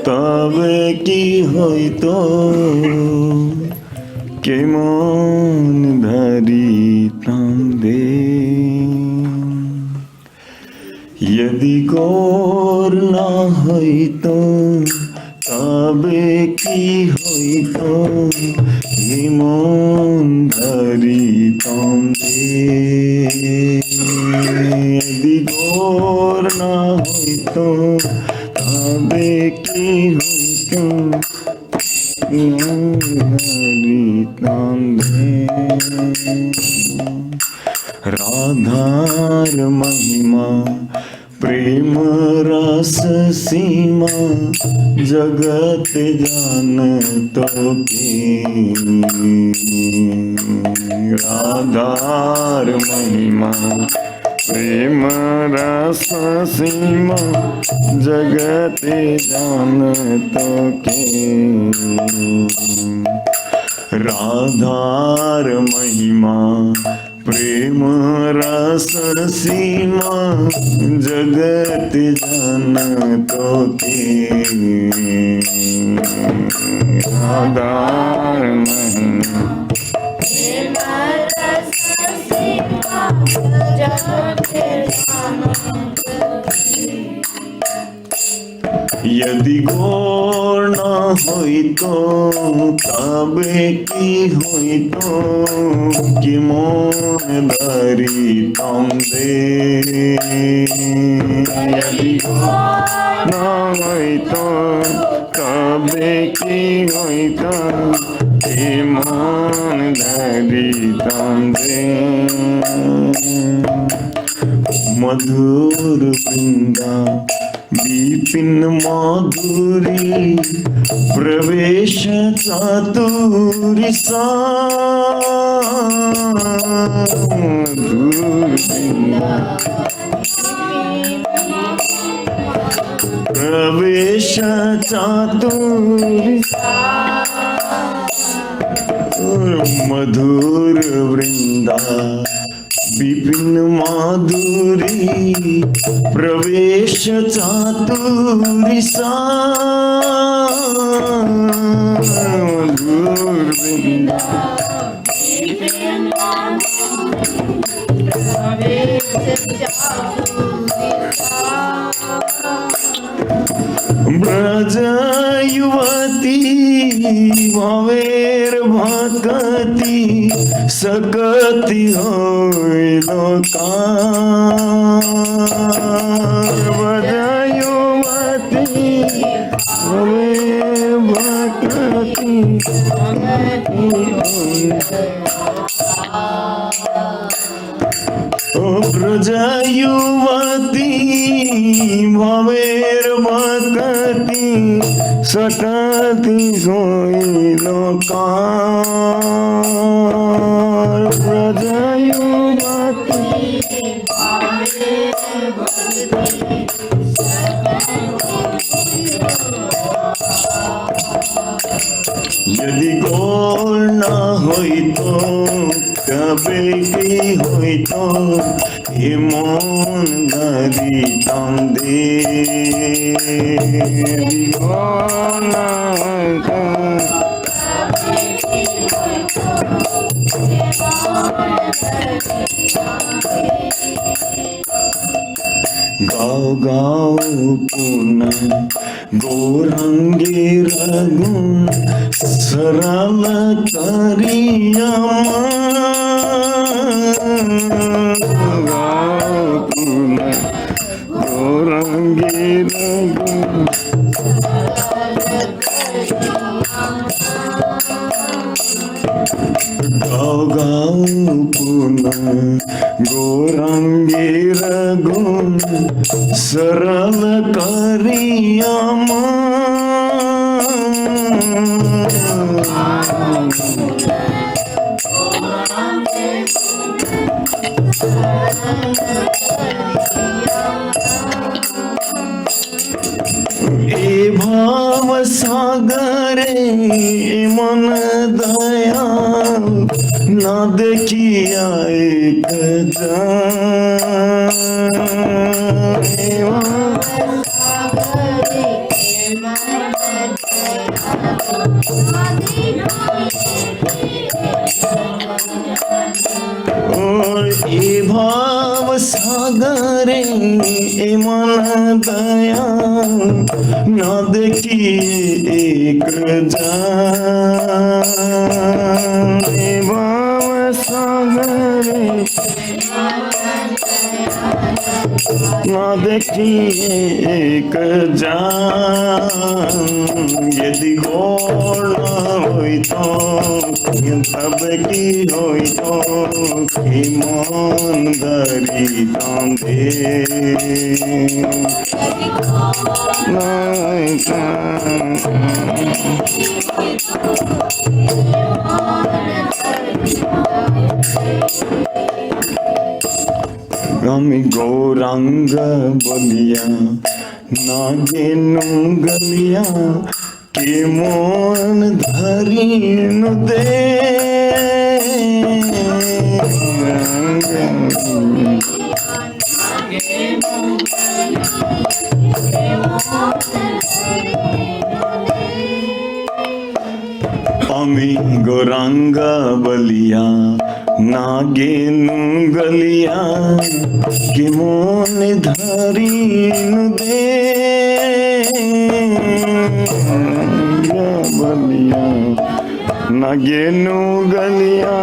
তবে কি হইতো কেমন ধরিতাম দে यदि গৌর না হইতো তবে কি হইতো কেমন ধরিতাম দে यदि গৌর না হইতো তবে কি হইতো ধরিতাম দে राधार महिमा प्रेम रस सीमा जगत जान तो के राधार महिमा प्रेम रस सीमा जगत जान तो के राधार महिमा प्रेम रस सीमा जगत जान तो के राधार महिमा प्रेम रस सीमा जगत जान तो के यदि গৌর না হইতো তবে কি হইতো কি মন ধরিতাম দে यदि গৌর না হইতো তবে কি হইতো কি মন ধরিতাম দে मधुर वृंदा विपिन माधुरी प्रवेश चातुरी सा प्रवेश चातुरी मधुर वृंदा विपिन माधुरी प्रवेश चातुरी सा मधुर वृंदा विपिन माधुरी प्रवेश चातुरी सा ब्रज युवती भवेर भक्ति सकति होइलो ब्रज युवती भवेर भक्ति ब्रज युवती भवेर भक्ति सकति होइलो ब्रज युवती यदि গৌর না হইতো তবে কি হইতো এ মন ধরিতাম দে গৌর না হইতো गाओ गाओ पुना गौरांगेर गुण सरल करिया गाओ पुना गौरांगेर गुण गाओ गाओ पुना गौरांगेर गुण सरल करिया ए भाव सागरे मन दया न देखिया एक ए भाव सागरे ए मन दया ना देखिए एक जान। ए भाव सागरे ना देखिए एक जान। यदि घोर होई तो तब की होई तो मन धरी कांधे আমি গৌরাঙ্গ বলিয়া নাগেনু গলিয়া কে মন ধরিনু দে। আমি গৌরাঙ্গ বলিয়া नागेनु गलिया के मोन धरीनु दे। बलिया नागेनु गलिया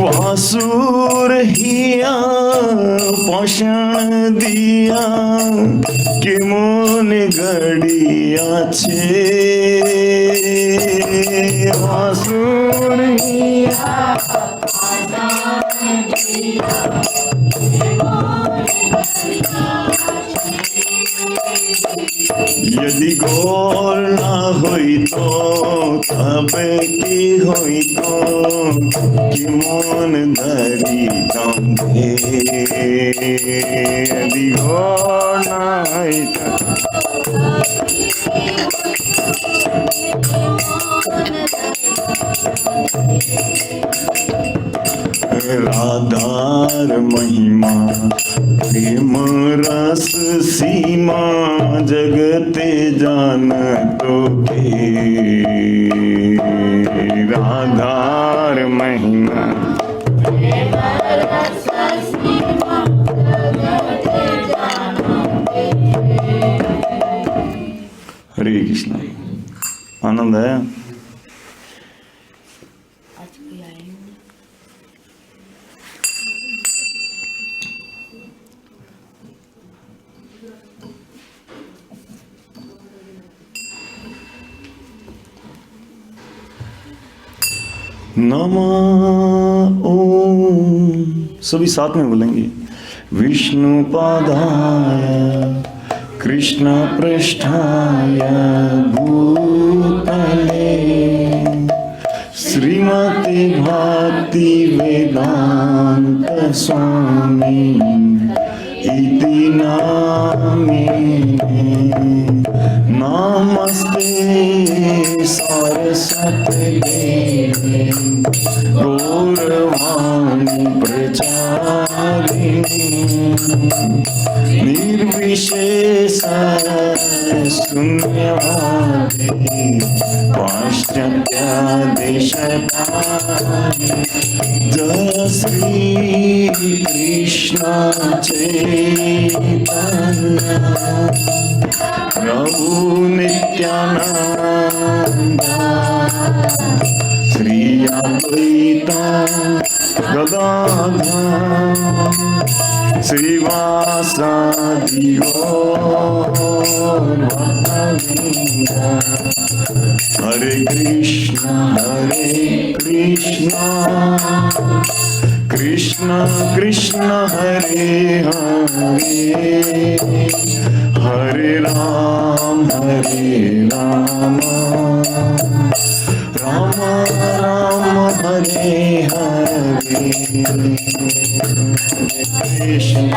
वासुर हिया पाषाण दिया के मोन गड़िया छे। वासुर हिया यदि गौर ना होई तो तब की होई तो कि मन धरी कांधे। यदि गौर ना होई तो राधार महिमा प्रेम रस सीमा जगते जान तो के। राधार महिमा प्रेम रस सीमा जगते जान के। हरे कृष्ण। आनंद है। नमः ओम। सभी साथ में बोलेंगे। विष्णु पादाय कृष्ण पृष्ठाय भूतले श्रीमते भक्ति वेदांत स्वामी इति नामिने। नमस्ते सरस्वती देवी गौरवाणी प्रचारिणी निर्विशेष शून्यवादी पाश्चात्य देशपालिनी। जय श्री कृष्ण चैतन्य प्रभु नित्यानंद श्री अद्वैत गदाधर श्रीवासादि गौर भक्तवृंद। हरे Krishna Krishna Krishna Hare Hare Hare Ram Ram Ram Hare Hare. Krishna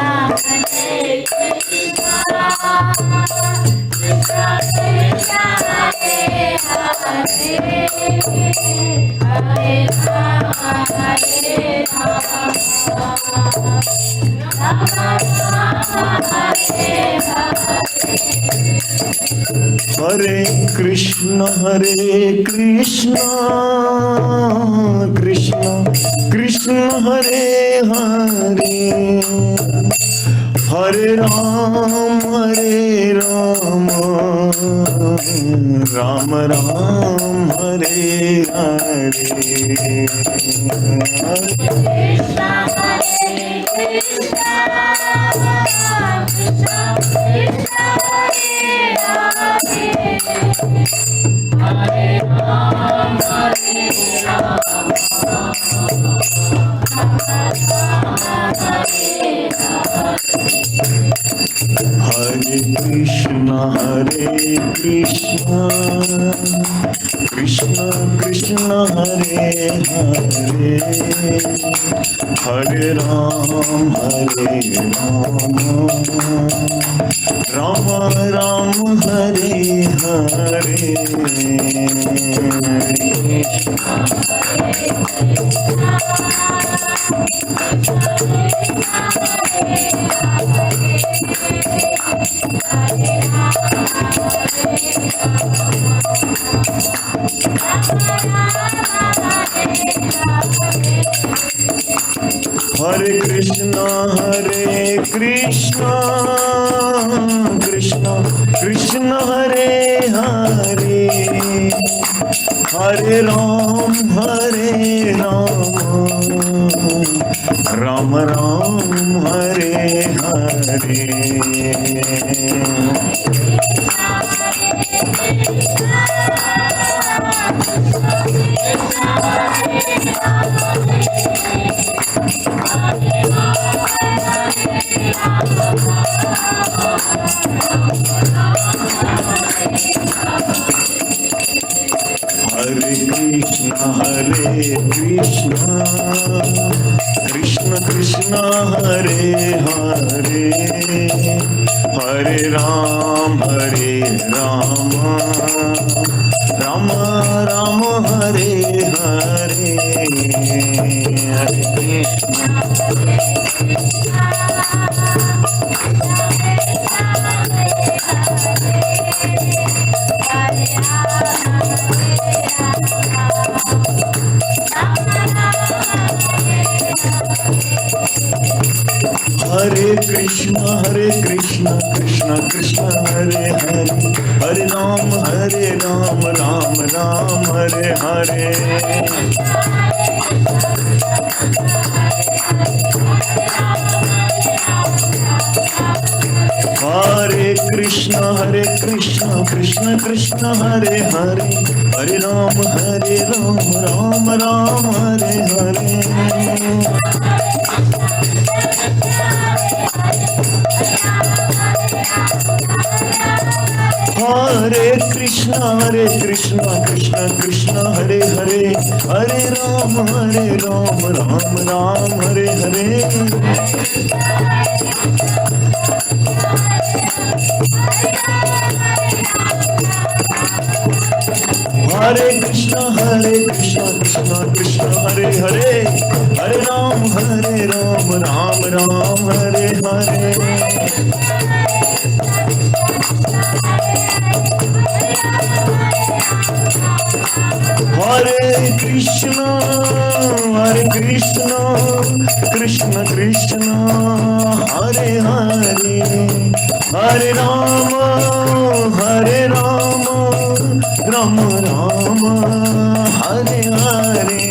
Hare Krishna Krishna Krishna Hare Hare, Hare Ram Ram Ram Hare Hare. Krishna Hare Krishna, Krishna Krishna Hare Hare, Hare Ram Hare Krishna Krishna Krishna Hare Hare, Hare Ram Ram Ram Hare Hare. Hare Krishna Krishna Krishna Hare Hare, Hare Ram Ram Ram Hare Hare. Hare Krishna Krishna Krishna Hare Hare, Hare Ram Ram Ram Hare Hare. Hare Krishna. Hare Krishna Krishna Krishna Hare Hare, Hare Ram Ram Ram Hare Hare. Hare Krishna Krishna Krishna Hare Hare, Hare Ram Ram Ram Hare Hare. Hare Krishna Krishna Krishna Hare Hare, Hare Ram Ram Ram Hare Hare. Hare Krishna Krishna Krishna Hare Hare, Hare Ram Ram Ram Hare Hare. Hare Krishna Krishna Krishna Hare Hare, Hare Ram Ram Ram Hare Hare.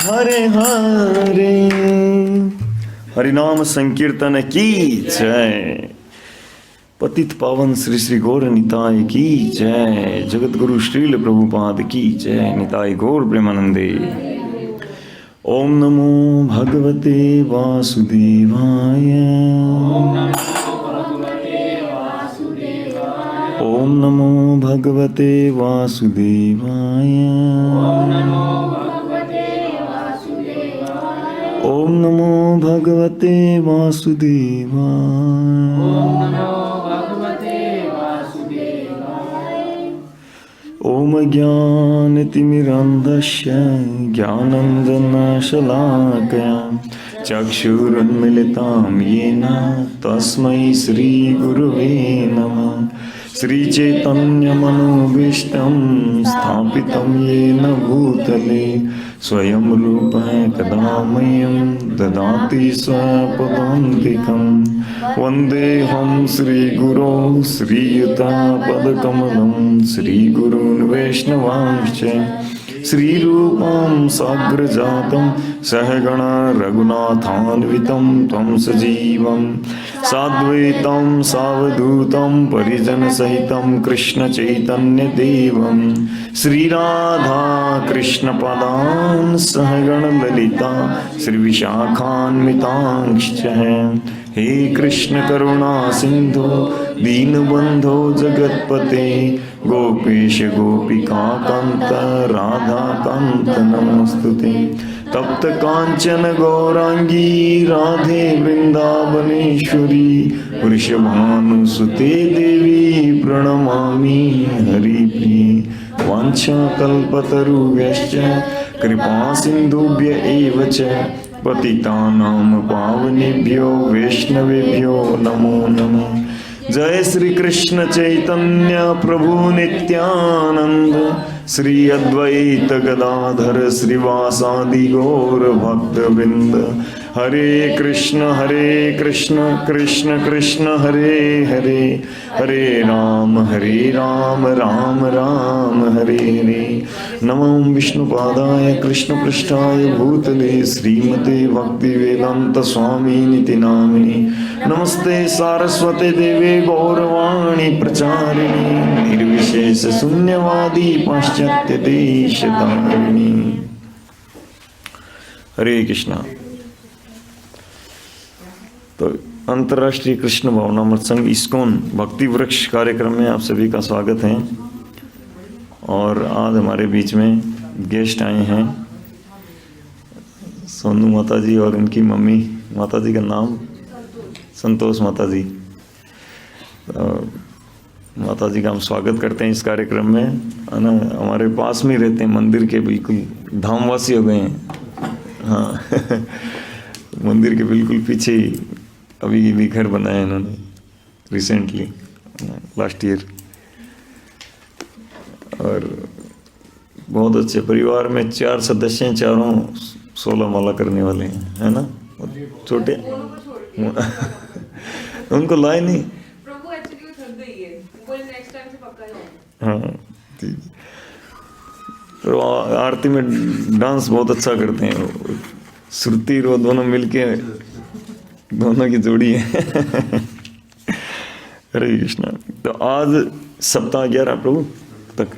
Hare Hare. हरिनाम संकीर्तन की जय। पतित पावन श्री श्री गौर निताय की जय। जगत गुरु श्रील प्रभुपाद की जय। निताय गौर प्रेमानंदे। ओम नमो भगवते वासुदेवाय। ओम नमो भगवते वासुदेवाय। ओम नमो भगवते वासुदेवाय। ओम ज्ञानतिमिरान्धस्य ज्ञानञ्जनशलाकया चक्षुरुन्मिलितं येन तस्मै श्रीगुरुवे नमः। श्रीचैतन्यमनोभीष्टं स्थापितं येन भूतले स्वयं रूपः कदा मह्यं ददाति स्वपदान्तिकं। वन्देऽहं श्रीगुरो श्रीयुतापदकमलं श्रीगुरून् वैष्णवांश्च श्रीरूपं साग्रजातं सहगण रघुनाथान्वितं तं सजीवं साद्वैतं सावधूतं परिजनसहितं कृष्णचैतन्यदेवं श्रीराधा कृष्णपदान् सहगण ललिता श्रीविशाखान्वितांश्च। हे कृष्ण करुणा सिंधु दीनबंधो जगत्पते गोपेश गोपिका कांत राधा कांत नमोस्तुते। तप्त कांचन गौरांगी राधे वृंदावनेश्वरी वृषभानुसुते देवी प्रणमामि हरिप्रिये। वाञ्छाकल्पतरुभ्यश्च कृपा सिन्धुभ्य एव च पतितानां पावनेभ्यो वैष्णवेभ्यो नमो नमः। जय श्री कृष्ण चैतन्य प्रभु नित्यानंद श्री अद्वैत गदाधर श्रीवासादि गौर भक्तवृंद। हरे कृष्ण कृष्ण कृष्ण हरे हरे हरे राम राम राम हरे हरे। नमो विष्णुपादाय कृष्णपृष्ठाय भूतले श्रीमते भक्तिवेदांत स्वामिनिति नामिने। नमस्ते सारस्वते देवे गौरवाणी प्रचारिणी निर्विशेष शून्यवादी पाश्चात्य देशतारिणी। हरे कृष्णा। तो अंतर्राष्ट्रीय कृष्ण भावनामृत संघ इस्कॉन भक्ति वृक्ष कार्यक्रम में आप सभी का स्वागत है। और आज हमारे बीच में गेस्ट आए हैं सोनू माता जी और इनकी मम्मी। माता जी का नाम संतोष माता जी। माता जी का हम स्वागत करते हैं इस कार्यक्रम में, है ना। हमारे पास में ही रहते हैं, मंदिर के बिल्कुल धामवासी हो गए हैं। हाँ मंदिर के बिल्कुल पीछे ही अभी भी घर बनाया है इन्होंने रिसेंटली, लास्ट ईयर। और बहुत अच्छे परिवार में 4 सदस्य हैं, चारों 16 माला करने वाले हैं, है ना। छोटे उनको लाए नहीं। प्रभु एक्चुअली थक गई है, उनको नेक्स्ट टाइम से पक्का जाऊंगा। हाँ ठीक। तो आरती में डांस बहुत अच्छा करते हैं, श्रुति रो दोनों मिलके दोनों की जोड़ी है। हरे कृष्णा। तो आज सप्ताह 11 प्रभु तक,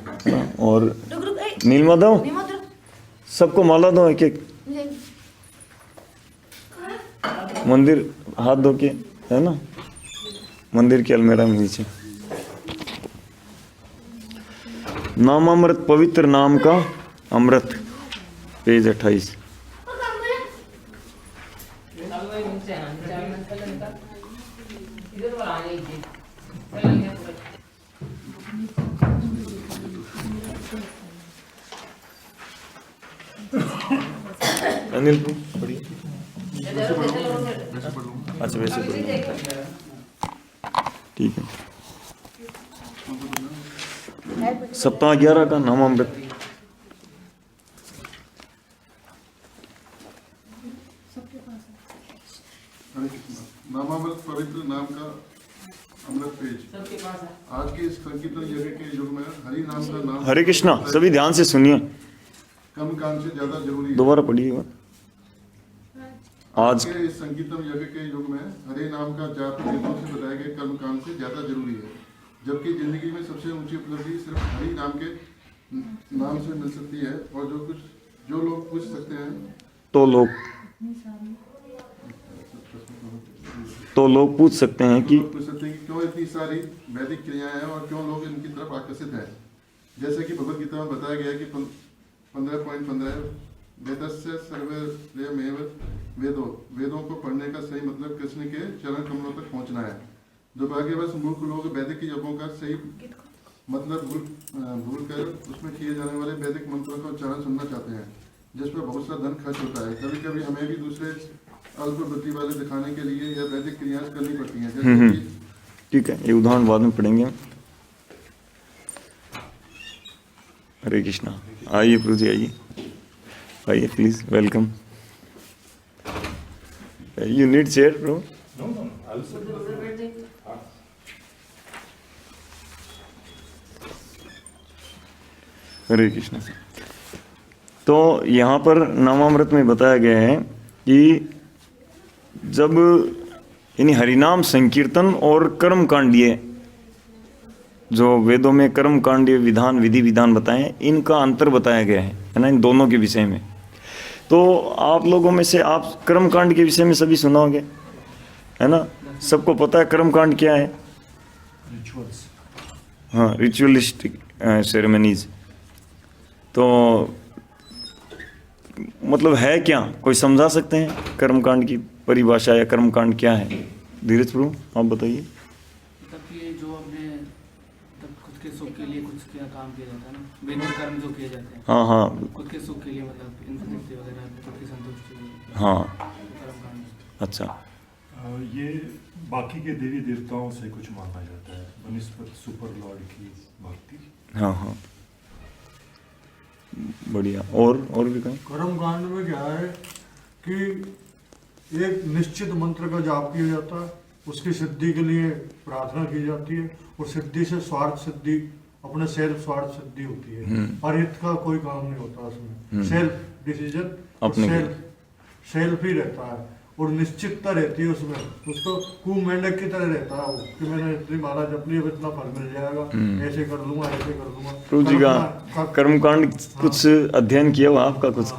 और नीलमा दो, सबको माला दो एक एक। मंदिर हाथ धो के, है ना, मंदिर के अलमेरा में नीचे। नाम अमृत पवित्र नाम का अमृत, पेज 28। अनिल पढ़िए। अच्छा वैसे ठीक है। सप्ताह 11 का नाम अमृत। नामामृत पवित्र नाम का अमृत पेज। आज के इस संकीर्तन यज्ञ के युग में हरि नाम का नाम हरे कृष्णा। सभी ध्यान से सुनिए, कम काम से ज्यादा जरूरी है। दोबारा पढ़िएगा। आज के इस संकीर्तन यज्ञ के युग में हरि नाम का जाप वेदों से बताए गए कर्म कांड से ज्यादा जरूरी है, जबकि जिंदगी में सबसे ऊंची उपलब्धि सिर्फ हरि नाम के नाम से मिल सकती है। और जो लोग पूछ सकते हैं तो लोग पूछ सकते हैं कि क्यों इतनी सारी वैदिक क्रियाएं हैं और क्यों लोग इनकी तरफ आकर्षित हैं। जैसे कि भगवद गीता में बताया गया है कि 15.15 वेदस्य सर्वमेव वेदो, वेदों को पढ़ने का सही मतलब कृष्ण के चरण कमलों तक पहुंचना है। दुर्भाग्यवश मूर्ख लोग वैदिक जपों का सही मतलब भूल कर उसमें किए जाने वाले वैदिक मंत्रों का उच्चारण सुनना चाहते हैं, जिस पर बहुत सा धन खर्च होता है। कभी कभी हमें भी दूसरे अल्प बुद्धि वाले दिखाने के लिए यह वैदिक क्रियाएं करनी पड़ती हैं, जैसे कि ठीक है, ये उदाहरण बाद में पढ़ेंगे। हरे कृष्णा। आइए प्रभु जी, आइए आइए please, welcome. You need chair prabhu. Hare Krishna. तो यहाँ पर नामामृत में बताया गया है कि जब यानी हरिनाम संकीर्तन और कर्म कांडीय, जो वेदों में कर्म कांडीय विधान विधि विधान बताएं, इनका अंतर बताया गया है ना, इन दोनों के विषय में। तो आप लोगों में से आप कर्म कांड के विषय में सभी सुना होंगे, है ना, सबको पता है कर्म कांड क्या है। हाँ, रिचुअलिस्टिक सेरेमनीज। तो मतलब है क्या, कोई समझा सकते हैं कर्मकांड की परिभाषा या कर्मकांड क्या है? धीरज प्रभु आप बताइए। मतलब कि जो अपने मतलब खुद के सुख के लिए कुछ क्या काम किया जाता है ना, विनोद कर्म जो किए जाते हैं। हाँ हाँ, खुद के सुख के लिए, मतलब इंद्रिय वगैरह, खुद की संतुष्टि के लिए। हाँ, कर्मकांड। अच्छा। ये बाकी के देवी देवताओं से कुछ माना जाता है बनिस्पत सुपर लॉर्ड की भक्ति। हाँ हाँ, बढ़िया। और भी कहीं कर्म कांड में क्या है कि एक निश्चित मंत्र का जाप किया जाता है, उसकी सिद्धि के लिए प्रार्थना की जाती है, और सिद्धि से स्वार्थ सिद्धि, अपने सेल्फ स्वार्थ सिद्धि होती है। परहित का कोई काम नहीं होता उसमें, सेल्फ डिसीजन अपने सेल्फ ही रहता है, और निश्चितता रहती है उसमें। उसको कुमेंढक की तरह रहता है वो, कि मैंने इतनी माला जप ली, अब इतना फल मिल जाएगा, ऐसे कर लूंगा ऐसे कर लूंगा। प्रभु जी का कर्मकांड कुछ अध्ययन किया हुआ आपका कुछ?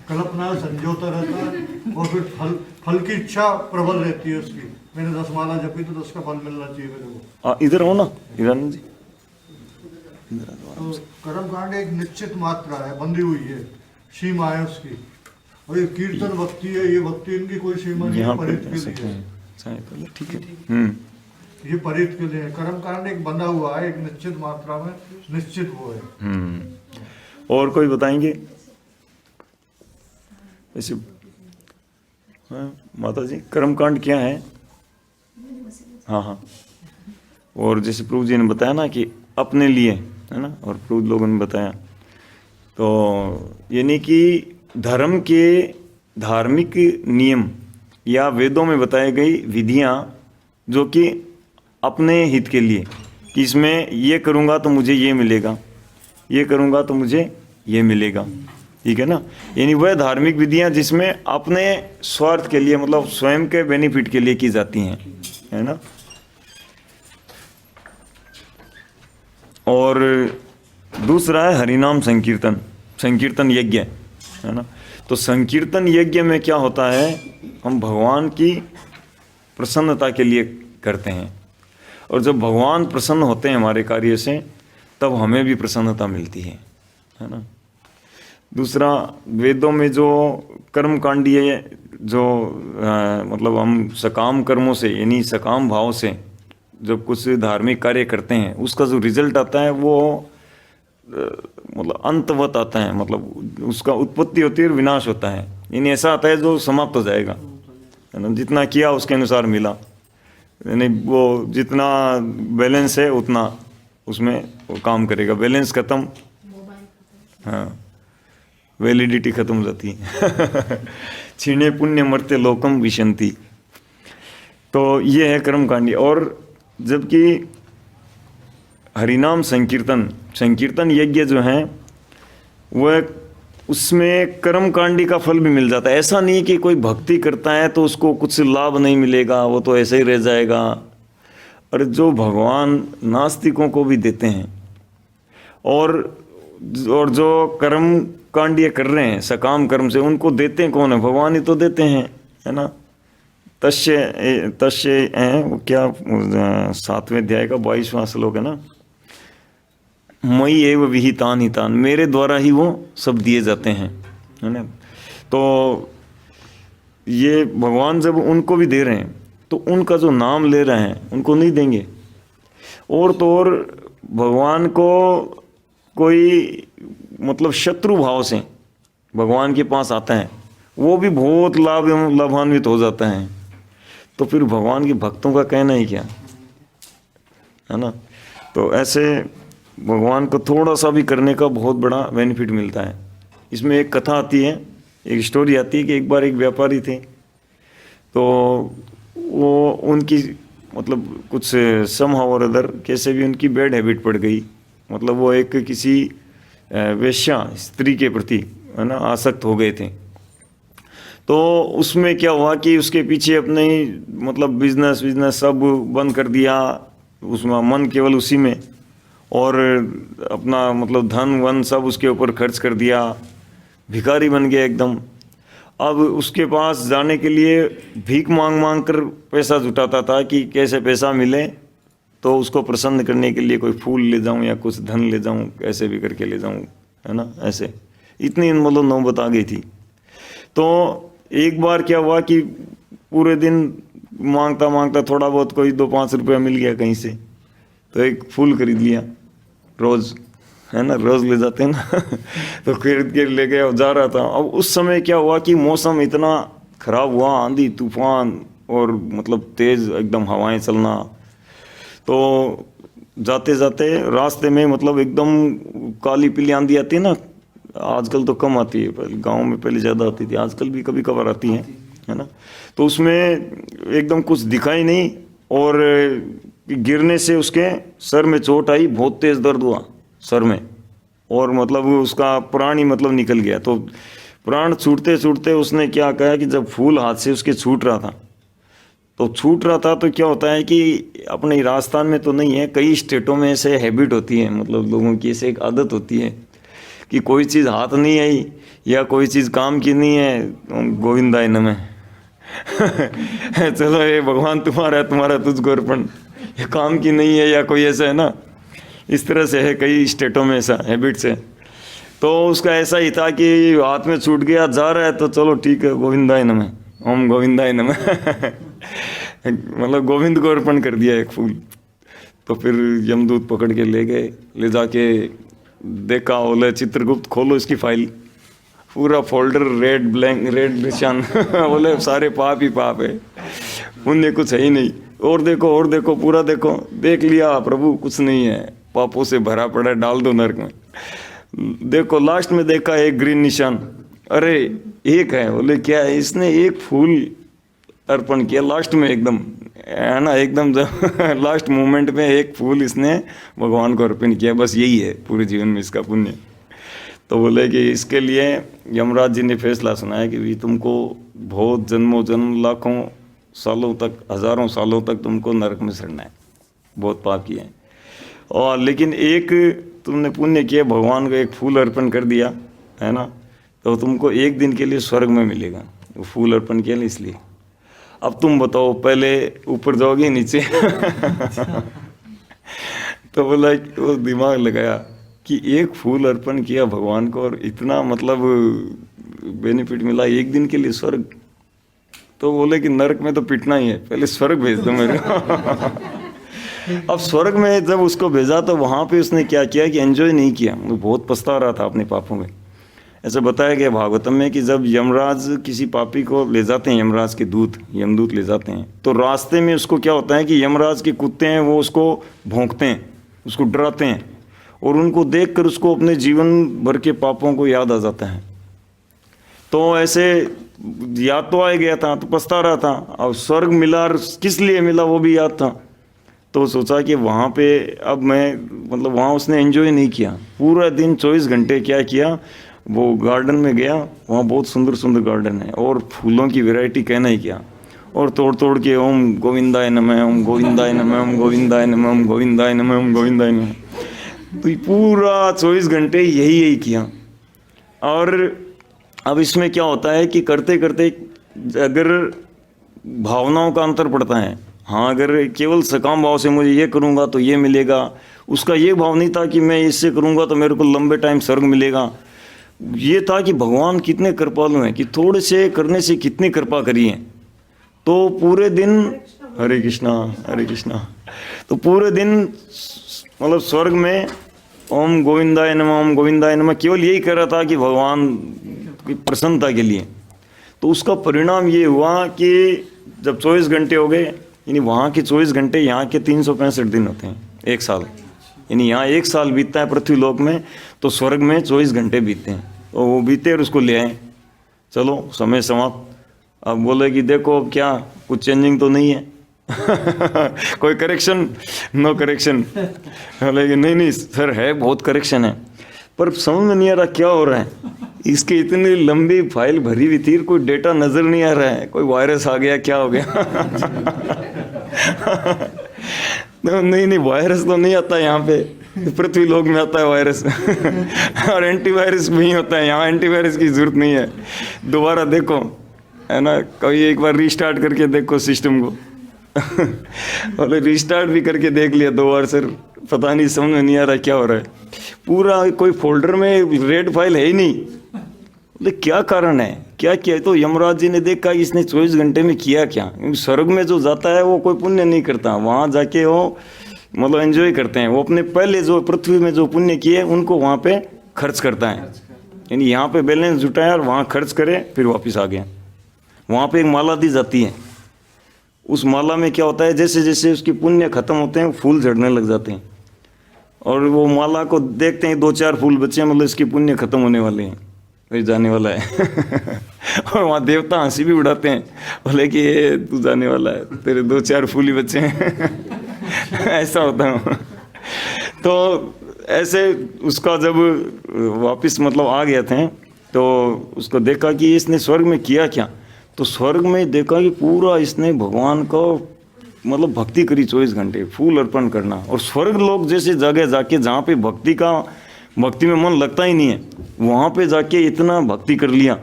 कल्पना संजोता रहता है, और फिर फल की इच्छा प्रबल रहती है उसकी। मैंने 10 माला जपी तो 10 का फल मिलना चाहिए मेरे को। इधर हो ना, इधर जी। तो कर्म कांड एक निश्चित मात्रा है, बंधी हुई है, सीमा है उसकी। और ये कीर्तन भक्ति है, ये भक्ति इनकी कोई सीमा नहीं है, परित के लिए है। ठीक है। ये परित के लिए है। कर्म कांड एक बंधा हुआ है, एक निश्चित मात्रा में, निश्चित वो है। और कोई बताएंगे ऐसे? हाँ, माता जी कर्मकांड क्या है? हाँ हाँ। और जैसे प्रभु जी ने बताया ना कि अपने लिए, है ना, और प्रभु लोगों ने बताया, तो यानी कि धर्म के धार्मिक नियम या वेदों में बताई गई विधियां जो कि अपने हित के लिए, कि इसमें ये करूँगा तो मुझे ये मिलेगा, ये करूँगा तो मुझे ये मिलेगा, ठीक है ना। यानी वह धार्मिक विधियां जिसमें अपने स्वार्थ के लिए, मतलब स्वयं के बेनिफिट के लिए की जाती हैं, है ना। और दूसरा है हरिनाम संकीर्तन, संकीर्तन यज्ञ, है ना। तो संकीर्तन यज्ञ में क्या होता है, हम भगवान की प्रसन्नता के लिए करते हैं, और जब भगवान प्रसन्न होते हैं हमारे कार्य से, तब हमें भी प्रसन्नता मिलती है ना। दूसरा, वेदों में जो कर्मकांडीय जो मतलब हम सकाम कर्मों से, यानी सकाम भाव से जब कुछ धार्मिक कार्य करते हैं, उसका जो रिजल्ट आता है वो मतलब अंतवत आता है, मतलब उसका उत्पत्ति होती है और विनाश होता है। यानी ऐसा आता है जो समाप्त हो जाएगा, है ना। जितना किया उसके अनुसार मिला, यानी वो जितना बैलेंस है उतना उसमें वो काम करेगा। बैलेंस खत्म, हाँ, वैलिडिटी खत्म हो जाती है। छीणे पुण्य मरते लोकम विशंति। तो ये है कर्मकांडी। और जबकि हरिनाम संकीर्तन, संकीर्तन यज्ञ जो हैं वह, उसमें कर्मकांडी का फल भी मिल जाता है। ऐसा नहीं कि कोई भक्ति करता है तो उसको कुछ लाभ नहीं मिलेगा, वो तो ऐसे ही रह जाएगा। और जो भगवान नास्तिकों को भी देते हैं, और जो कर्म कांडीय कर रहे हैं सकाम कर्म से, उनको देते हैं कौन है? भगवान ही तो देते हैं, है ना। तस्य है वो क्या, 7वें अध्याय का 22वां श्लोक है ना, मयि एव विहितान हितान, मेरे द्वारा ही वो सब दिए जाते हैं, है ना। तो ये भगवान जब उनको भी दे रहे हैं तो उनका जो नाम ले रहे हैं उनको नहीं देंगे। और तो और भगवान को कोई मतलब शत्रु भाव से भगवान के पास आता है वो भी बहुत लाभान्वित हो जाता है। तो फिर भगवान के भक्तों का कहना ही क्या है ना। तो ऐसे भगवान को थोड़ा सा भी करने का बहुत बड़ा बेनिफिट मिलता है। इसमें एक कथा आती है, एक स्टोरी आती है कि एक बार एक व्यापारी थे, तो वो उनकी मतलब कुछ समहाउ और अदर कैसे भी उनकी बैड हैबिट पड़ गई, मतलब वो एक किसी वेश्या स्त्री के प्रति है ना आसक्त हो गए थे। तो उसमें क्या हुआ कि उसके पीछे अपने ही मतलब बिजनेस सब बंद कर दिया, उसमें मन केवल उसी में, और अपना मतलब धन वन सब उसके ऊपर खर्च कर दिया, भिखारी बन गया एकदम। अब उसके पास जाने के लिए भीख मांग मांग कर पैसा जुटाता था कि कैसे पैसा मिले तो उसको प्रसन्न करने के लिए कोई फूल ले जाऊं या कुछ धन ले जाऊं, कैसे भी करके ले जाऊं, है ना। ऐसे इतनी मतलब नौबत आ गई थी। तो एक बार क्या हुआ कि पूरे दिन मांगता मांगता थोड़ा बहुत कोई 2-5 रुपया मिल गया कहीं से, तो एक फूल खरीद लिया, रोज़ है ना, रोज़ ले जाते हैं ना तो खरीद के ले गया, जा रहा था। अब उस समय क्या हुआ कि मौसम इतना ख़राब हुआ, आंधी तूफान और मतलब तेज़ एकदम हवाएं चलना। तो जाते जाते रास्ते में मतलब एकदम काली पीली आंधी आती है ना, आजकल तो कम आती है, पहले गांव में पहले ज़्यादा आती थी, आजकल भी कभी कभार आती है ना। तो उसमें एकदम कुछ दिखाई नहीं और गिरने से उसके सर में चोट आई, बहुत तेज़ दर्द हुआ सर में, और मतलब उसका प्राण ही मतलब निकल गया। तो प्राण छूटते छूटते उसने क्या कहा कि जब फूल हाथ से उसके छूट रहा था तो क्या होता है कि अपने राजस्थान में तो नहीं है, कई स्टेटों में ऐसे हैबिट होती है, मतलब लोगों की ऐसे एक आदत होती है कि कोई चीज़ हाथ नहीं आई या कोई चीज़ काम की नहीं है, गोविंदाय नमः चलो ये भगवान तुम्हारा तुझको अर्पण, ये काम की नहीं है या कोई ऐसा है ना, इस तरह से है कई स्टेटों में ऐसा हैबिट्स है। तो उसका ऐसा ही था कि हाथ में छूट गया, जा रहा है तो चलो ठीक है, गोविंदाय नमः, ओम गोविंदाय नमः मतलब गोविंद को अर्पण कर दिया एक फूल। तो फिर यमदूत पकड़ के ले गए, ले जाके देखा, बोले चित्रगुप्त खोलो इसकी फाइल, पूरा फोल्डर रेड निशान बोले सारे पाप ही पाप है, पुण्य कुछ है ही नहीं, और देखो पूरा देखो, देख लिया प्रभु कुछ नहीं है, पापों से भरा पड़ा है, डाल दो नरक में। देखो लास्ट में देखा एक ग्रीन निशान, अरे एक है, बोले क्या है, इसने एक फूल अर्पण किया लास्ट में एकदम, है ना, एकदम जब लास्ट मोमेंट में एक फूल इसने भगवान को अर्पण किया, बस यही है पूरे जीवन में इसका पुण्य। तो बोले कि इसके लिए यमराज जी ने फैसला सुनाया कि भी तुमको बहुत जन्मों जन्म लाखों सालों तक, हजारों सालों तक तुमको नरक में सड़ना है, बहुत पाप किए हैं। और लेकिन एक तुमने पुण्य किया, भगवान को एक फूल अर्पण कर दिया है ना, तो तुमको एक दिन के लिए स्वर्ग में मिलेगा, वो फूल अर्पण किया ना इसलिए। अब तुम बताओ पहले ऊपर जाओगे नीचे तो बोला, वो दिमाग लगाया कि एक फूल अर्पण किया भगवान को और इतना मतलब बेनिफिट मिला, एक दिन के लिए स्वर्ग। तो बोले कि नरक में तो पिटना ही है, पहले स्वर्ग भेज दो मेरे अब स्वर्ग में जब उसको भेजा तो वहाँ पे उसने क्या किया कि एंजॉय नहीं किया, वो बहुत पछता रहा था अपने पापों में। ऐसा बताया गया भागवतम में कि जब यमराज किसी पापी को ले जाते हैं, यमराज के दूत, यमदूत ले जाते हैं, तो रास्ते में उसको क्या होता है कि यमराज के कुत्ते हैं वो उसको भौंकते हैं, उसको डराते हैं, और उनको देखकर उसको अपने जीवन भर के पापों को याद आ जाता है। तो ऐसे याद तो आ गया था, तो पछता रहा था, अब स्वर्ग मिला, किस लिए मिला वो भी याद था। तो सोचा कि वहाँ पे अब मैं मतलब वहाँ उसने एंजॉय नहीं किया, पूरा दिन 24 घंटे क्या किया, वो गार्डन में गया, वहाँ बहुत सुंदर सुंदर गार्डन है और फूलों की वैरायटी कहना ही क्या, और तोड़ तोड़ के ओम गोविंदाय नमः, ओम गोविंदाय नमः, ओम गोविंदाय नमः, ओम गोविंदाय नमः, ओम गोविंदाय नमः। तो पूरा 24 घंटे यही किया। और अब इसमें क्या होता है कि करते करते अगर भावनाओं का अंतर पड़ता है, हाँ अगर केवल सकाम भाव से मुझे ये करूँगा तो ये मिलेगा, उसका ये भाव नहीं था कि मैं इससे करूँगा तो मेरे को लंबे टाइम स्वर्ग मिलेगा, ये था कि भगवान कितने कृपालु हैं, कि थोड़े से करने से कितनी कृपा करी है। तो पूरे दिन हरे कृष्णा, तो पूरे दिन मतलब स्वर्ग में ओम गोविंदाय नमः, ओम गोविंदाय नमः केवल यही कर रहा था कि भगवान की प्रसन्नता के लिए। तो उसका परिणाम ये हुआ कि जब 24 घंटे हो गए, यानी वहाँ के 24 घंटे यहाँ के 365 दिन होते हैं, एक साल, यानी यहाँ एक साल बीतता है पृथ्वी लोक में, तो स्वर्ग में 24 घंटे बीतते हैं। तो वो बीते और उसको ले आए, चलो समय समाप्त। अब बोले कि देखो अब क्या कुछ चेंजिंग तो नहीं है कोई करेक्शन, नो करेक्शन। बोले कि नहीं सर है, बहुत करेक्शन है, पर समझ में नहीं आ रहा क्या हो रहा है। इसकी इतनी लंबी फाइल भरी हुई थी, कोई डेटा नजर नहीं आ रहा है, कोई वायरस आ गया क्या हो गया नहीं वायरस तो नहीं आता यहाँ पे, पृथ्वी लोक में आता है वायरस और एंटीवायरस भी होता है, यहाँ एंटीवायरस की जरूरत नहीं है। दोबारा देखो, है ना, कभी एक बार रीस्टार्ट करके देखो सिस्टम को बोले रिस्टार्ट भी करके देख लिया 2 बार, सर पता नहीं समझ में नहीं आ रहा क्या हो रहा है, पूरा कोई फोल्डर में रेड फाइल है ही नहीं। बोले क्या कारण है, क्या किया? तो यमराज जी ने देखा इसने 24 घंटे में किया क्या, क्योंकि स्वर्ग में जो जाता है वो कोई पुण्य नहीं करता, वहाँ जाके वो मतलब एंजॉय करते हैं, वो अपने पहले जो पृथ्वी में जो पुण्य किए उनको वहाँ पे खर्च करता है, यानी यहाँ पे बैलेंस जुटाया और वहाँ खर्च करे, फिर वापस आ गया। वहाँ पे एक माला दी जाती है, उस माला में क्या होता है, जैसे जैसे उसके पुण्य खत्म होते हैं फूल झड़ने लग जाते हैं, और वो माला को देखते हैं 2-4 फूल बचे हैं, मतलब इसके पुण्य खत्म होने वाले हैं, फिर जाने वाला है और वहाँ देवता हंसी भी उड़ाते हैं, बोले कि ये तू जाने वाला है, तेरे 2-4 फूल ही बचे हैं ऐसा होता है। तो ऐसे उसका जब वापस मतलब आ गए थे, तो उसको देखा कि इसने स्वर्ग में किया क्या, तो स्वर्ग में देखा कि पूरा इसने भगवान को मतलब भक्ति करी 24 घंटे, फूल अर्पण करना। और स्वर्ग लोग जैसे जगह जाके जहाँ पे भक्ति में मन लगता ही नहीं है, वहाँ पे जाके इतना भक्ति कर लिया,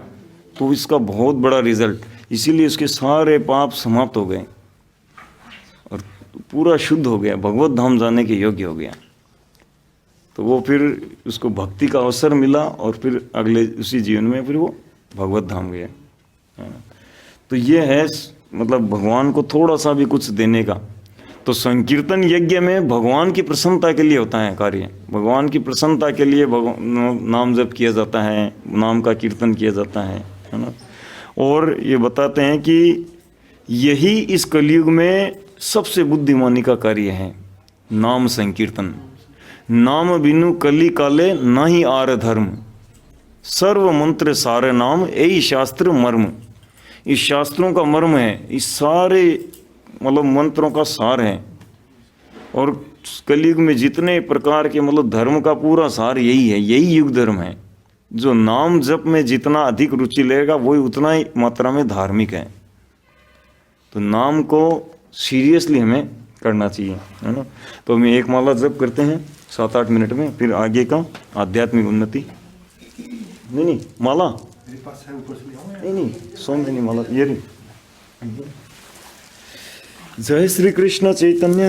तो इसका बहुत बड़ा रिजल्ट, इसीलिए उसके सारे पाप समाप्त हो गए और पूरा शुद्ध हो गया, भगवत धाम जाने के योग्य हो गया। तो वो फिर उसको भक्ति का अवसर मिला और फिर अगले उसी जीवन में फिर वो भगवत धाम गया। तो ये है मतलब भगवान को थोड़ा सा भी कुछ देने का। तो संकीर्तन यज्ञ में भगवान की प्रसन्नता के लिए होता है कार्य, भगवान की प्रसन्नता के लिए नाम जप किया जाता है, नाम का कीर्तन किया जाता है ना। और ये बताते हैं कि यही इस कलयुग में सबसे बुद्धिमानी का कार्य है, नाम संकीर्तन। नाम बिनु कली काले नाही आर धर्म, सर्व मंत्र सारे नाम यही शास्त्र मर्म। इस शास्त्रों का मर्म है, इस सारे मतलब मंत्रों का सार है। और कलयुग में जितने प्रकार के मतलब धर्म का पूरा सार यही है, यही युग धर्म है। जो नाम जप में जितना अधिक रुचि लेगा वही उतना ही मात्रा में धार्मिक है। तो नाम को सीरियसली हमें करना चाहिए, है ना। तो हम एक माला जप करते हैं 7-8 मिनट में, फिर आगे का आध्यात्मिक उन्नति। नहीं माला मेरे पास है, ऊपर से ले आऊं या? नहीं सोम नहीं माला ये नहीं। जय श्री कृष्ण चैतन्य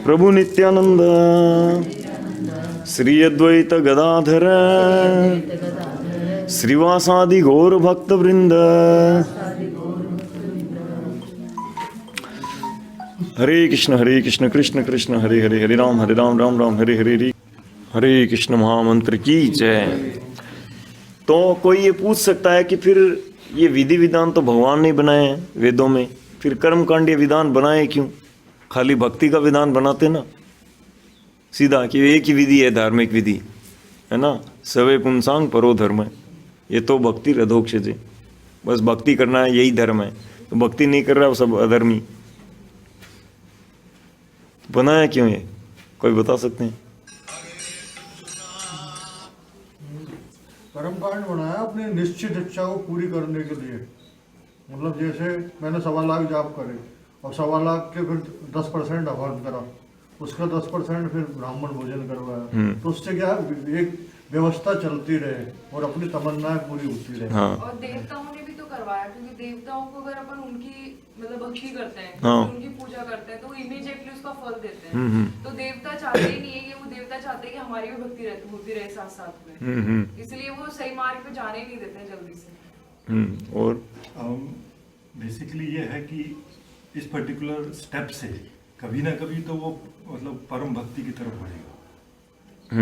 प्रभु नित्यानंद श्री अद्वैत गदाधर श्रीवासादि गौर भक्त वृंद। हरे कृष्ण कृष्ण कृष्ण हरे हरे, हरे राम राम राम हरे हरे। हरे कृष्ण महामंत्र की जय। तो कोई ये पूछ सकता है कि फिर ये विधि विधान तो भगवान ने बनाए हैं वेदों में, फिर कर्मकांड ये विधान बनाए क्यों, खाली भक्ति का विधान बनाते ना सीधा कि एक ही विधि है धार्मिक विधि, है ना। सवे पुंसांग परो धर्म है, ये तो भक्ति रधोक्षजे, बस भक्ति करना है यही धर्म है। तो भक्ति नहीं कर रहा वो सब अधर्मी। बनाया क्यों ये, कोई बता सकते हैं? कर्मकांड बनाया अपनी निश्चित इच्छा को पूरी करने के लिए। मतलब जैसे मैंने 1.25 लाख जाप करे और 1.25 लाख के फिर 10% हवन करा, उसका 10% फिर ब्राह्मण भोजन करवाया, तो उससे क्या एक व्यवस्था चलती रहे और अपनी तमन्नाएं पूरी होती रहे। हाँ। और देवताओं ने भी तो करवाया, क्योंकि देवताओं को अगर अपन उनकी मतलब भक्ति करते हैं, हाँ। उनकी पूजा करते हैं, तो इमीडिएटली उसका फल देते हैं। तो देवता चाहते ही नहीं है कि, वो देवता चाहते हैं कि हमारी भी भक्ति होती रहे साथ साथ में, इसलिए वो सही मार्ग पे जाने ही नहीं देते हैं जल्दी से। और बेसिकली ये है कि इस पर्टिकुलर स्टेप से कभी ना कभी तो वो मतलब परम भक्ति की तरफ बढ़ेगा,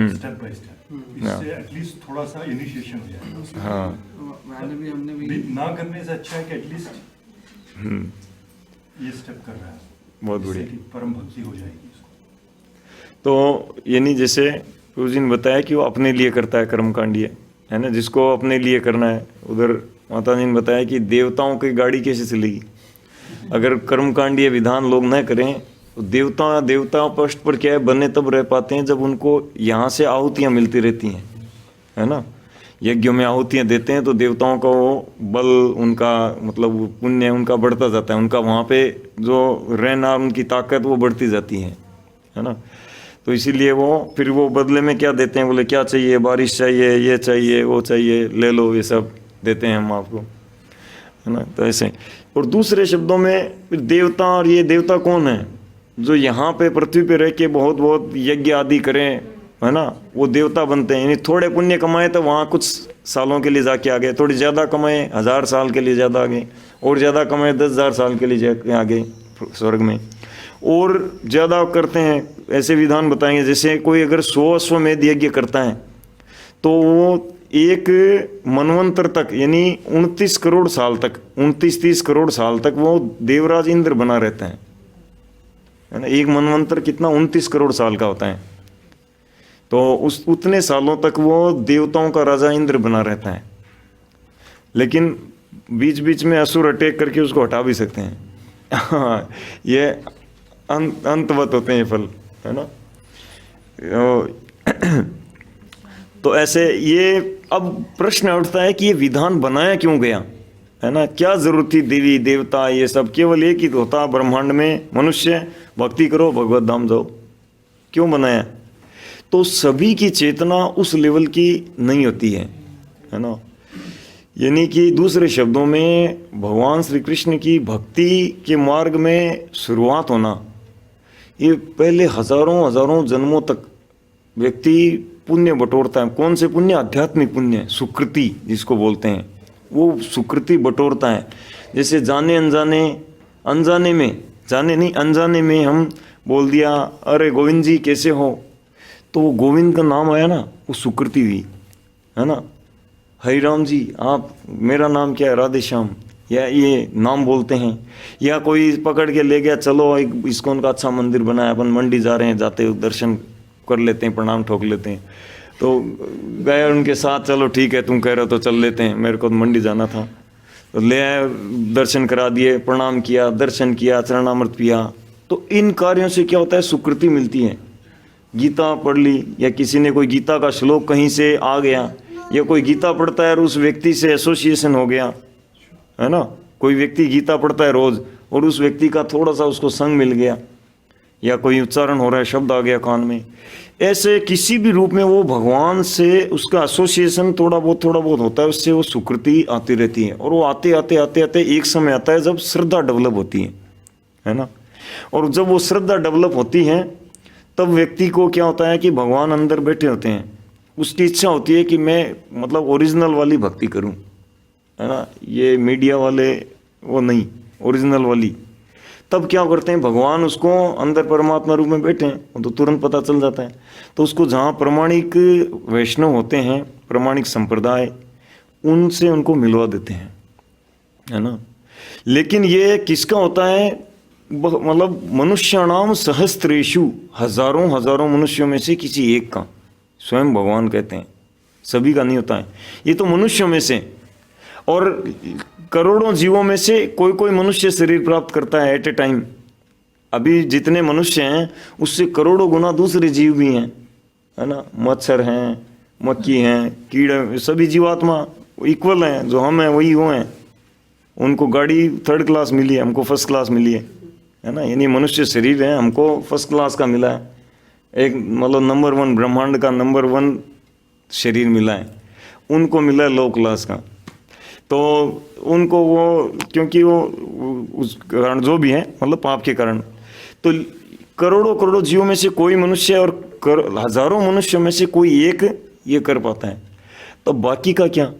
स्टेप बाय स्टेप। इससे एटलीस्ट थोड़ा सा इनिशिएशन हो जाएगा। हाँ, हमने भी ना करने से अच्छा है कि एटलीस्ट ये स्टेप कर रहा है, बहुत जिससे बढ़िया। कि परम भक्ति हो जाएगी उसको। तो यानी जैसे प्रभु जी ने बताया कि वो अपने लिए करता है कर्मकांड, ये है ना, जिसको अपने लिए करना है। उधर माता जी ने बताया कि देवताओं की गाड़ी कैसे चलेगी अगर कर्मकांड ये विधान लोग न करें। तो देवता पृष्ठ पर क्या है, बने तब रह पाते हैं जब उनको यहाँ से आहुतियाँ मिलती रहती हैं, है ना। यज्ञों में आहुतियाँ देते हैं तो देवताओं का वो बल, उनका मतलब पुण्य उनका बढ़ता जाता है, उनका वहाँ पे जो रहना, उनकी ताकत वो बढ़ती जाती है ना। तो इसीलिए वो फिर वो बदले में क्या देते हैं, बोले क्या चाहिए, बारिश चाहिए, ये चाहिए, वो चाहिए, ले लो, ये सब देते हैं हम आपको, है ना। तो ऐसे, और दूसरे शब्दों में फिर देवता, और ये देवता कौन है, जो यहाँ पे पृथ्वी पे रह के बहुत बहुत यज्ञ आदि करें, है ना, वो देवता बनते हैं। यानी थोड़े पुण्य कमाए तो वहाँ कुछ सालों के लिए जाके आ गए, थोड़ी ज़्यादा कमाए 1000 साल के लिए ज़्यादा आ गए, और ज़्यादा कमाए 10,000 साल के लिए जाके आ गए स्वर्ग में। और ज़्यादा करते हैं, ऐसे विधान बताएंगे, जैसे कोई अगर 100 अश्वमेध यज्ञ करता है तो वो एक मनवंतर तक, यानी 29 करोड़ साल तक, 29-30 करोड़ साल तक वो देवराज इंद्र बना रहता है ना। एक मनवंतर कितना, 29 करोड़ साल का होता है। तो उतने सालों तक वो देवताओं का राजा इंद्र बना रहता है, लेकिन बीच बीच में असुर अटैक करके उसको हटा भी सकते हैं। हाँ, ये अंतवत होते हैं ये फल, है ना। तो ऐसे ये अब प्रश्न उठता है कि ये विधान बनाया क्यों गया, है ना, क्या जरूरत थी देवी देवता ये सब, केवल एक ही होता ब्रह्मांड में, मनुष्य भक्ति करो भगवत धाम जाओ, क्यों बनाया। तो सभी की चेतना उस लेवल की नहीं होती है ना। यानी कि दूसरे शब्दों में भगवान श्री कृष्ण की भक्ति के मार्ग में शुरुआत होना, ये पहले हजारों हजारों जन्मों तक व्यक्ति पुण्य बटोरता है। कौन से पुण्य, आध्यात्मिक पुण्य, सुकृति जिसको बोलते हैं, वो सुकृति बटोरता है। जैसे जाने अनजाने में, जाने नहीं अनजाने में हम बोल दिया, अरे गोविंद जी कैसे हो, तो वो गोविंद का नाम आया ना, वो सुकृति हुई, है ना। हरिराम जी आप, मेरा नाम क्या है, राधे श्याम, या ये नाम बोलते हैं। या कोई पकड़ के ले गया, चलो एक इस्कॉन का अच्छा मंदिर बनाया, अपन मंडी जा रहे हैं, जाते दर्शन कर लेते हैं, प्रणाम ठोक लेते हैं। तो गए उनके साथ, चलो ठीक है तुम कह रहे हो तो चल लेते हैं, मेरे को तो मंडी जाना था, तो ले आए, दर्शन करा दिए, प्रणाम किया, दर्शन किया, चरणामृत पिया। तो इन कार्यों से क्या होता है, सुकृति मिलती है। गीता पढ़ ली, या किसी ने कोई गीता का श्लोक कहीं से आ गया, या कोई गीता पढ़ता है और उस व्यक्ति से एसोसिएशन हो गया, है ना। कोई व्यक्ति गीता पढ़ता है रोज और उस व्यक्ति का थोड़ा सा उसको संग मिल गया, या कोई उच्चारण हो रहा है, शब्द आ गया कान में, ऐसे किसी भी रूप में वो भगवान से उसका एसोसिएशन थोड़ा बहुत होता है, उससे वो सुकृति आती रहती है। और वो आते आते एक समय आता है जब श्रद्धा डेवलप होती है ना। और जब वो श्रद्धा डेवलप होती है तब व्यक्ति को क्या होता है कि भगवान अंदर बैठे होते हैं, उसकी इच्छा होती है कि मैं मतलब ओरिजिनल वाली भक्ति करूं, है ना, ये मीडिया वाले वो नहीं, ओरिजिनल वाली। तब क्या करते हैं, भगवान उसको अंदर परमात्मा रूप में बैठे हैं तो तुरंत पता चल जाता है। तो उसको जहाँ प्रमाणिक वैष्णव होते हैं, प्रमाणिक संप्रदाय, उनसे उनको मिलवा देते हैं, है ना। लेकिन ये किसका होता है, मतलब मनुष्याणाम सहस्त्रेषु, हजारों मनुष्यों में से किसी एक का, स्वयं भगवान कहते हैं, सभी का नहीं होता है। ये तो मनुष्यों में से, और करोड़ों जीवों में से कोई मनुष्य शरीर प्राप्त करता है एट ए टाइम। अभी जितने मनुष्य हैं उससे करोड़ों गुना दूसरे जीव भी हैं, है ना। मच्छर हैं, मक्खी हैं, कीड़े, सभी जीवात्मा इक्वल हैं, जो हम हैं वही वो हैं। उनको गाड़ी 3rd क्लास मिली है, हमको 1st क्लास मिली है ना। यानी मनुष्य शरीर है, हमको 1st क्लास का मिला है, एक मतलब नंबर 1 ब्रह्मांड का नंबर 1 शरीर मिला है, उनको मिला है लो क्लास का। तो उनको वो, क्योंकि वो उस कारण जो भी है, मतलब पाप के कारण, तो करोड़ों करोड़ों जीवों में से कोई मनुष्य और हजारों मनुष्यों में से कोई एक ये कर पाता है, तो बाकी का क्या?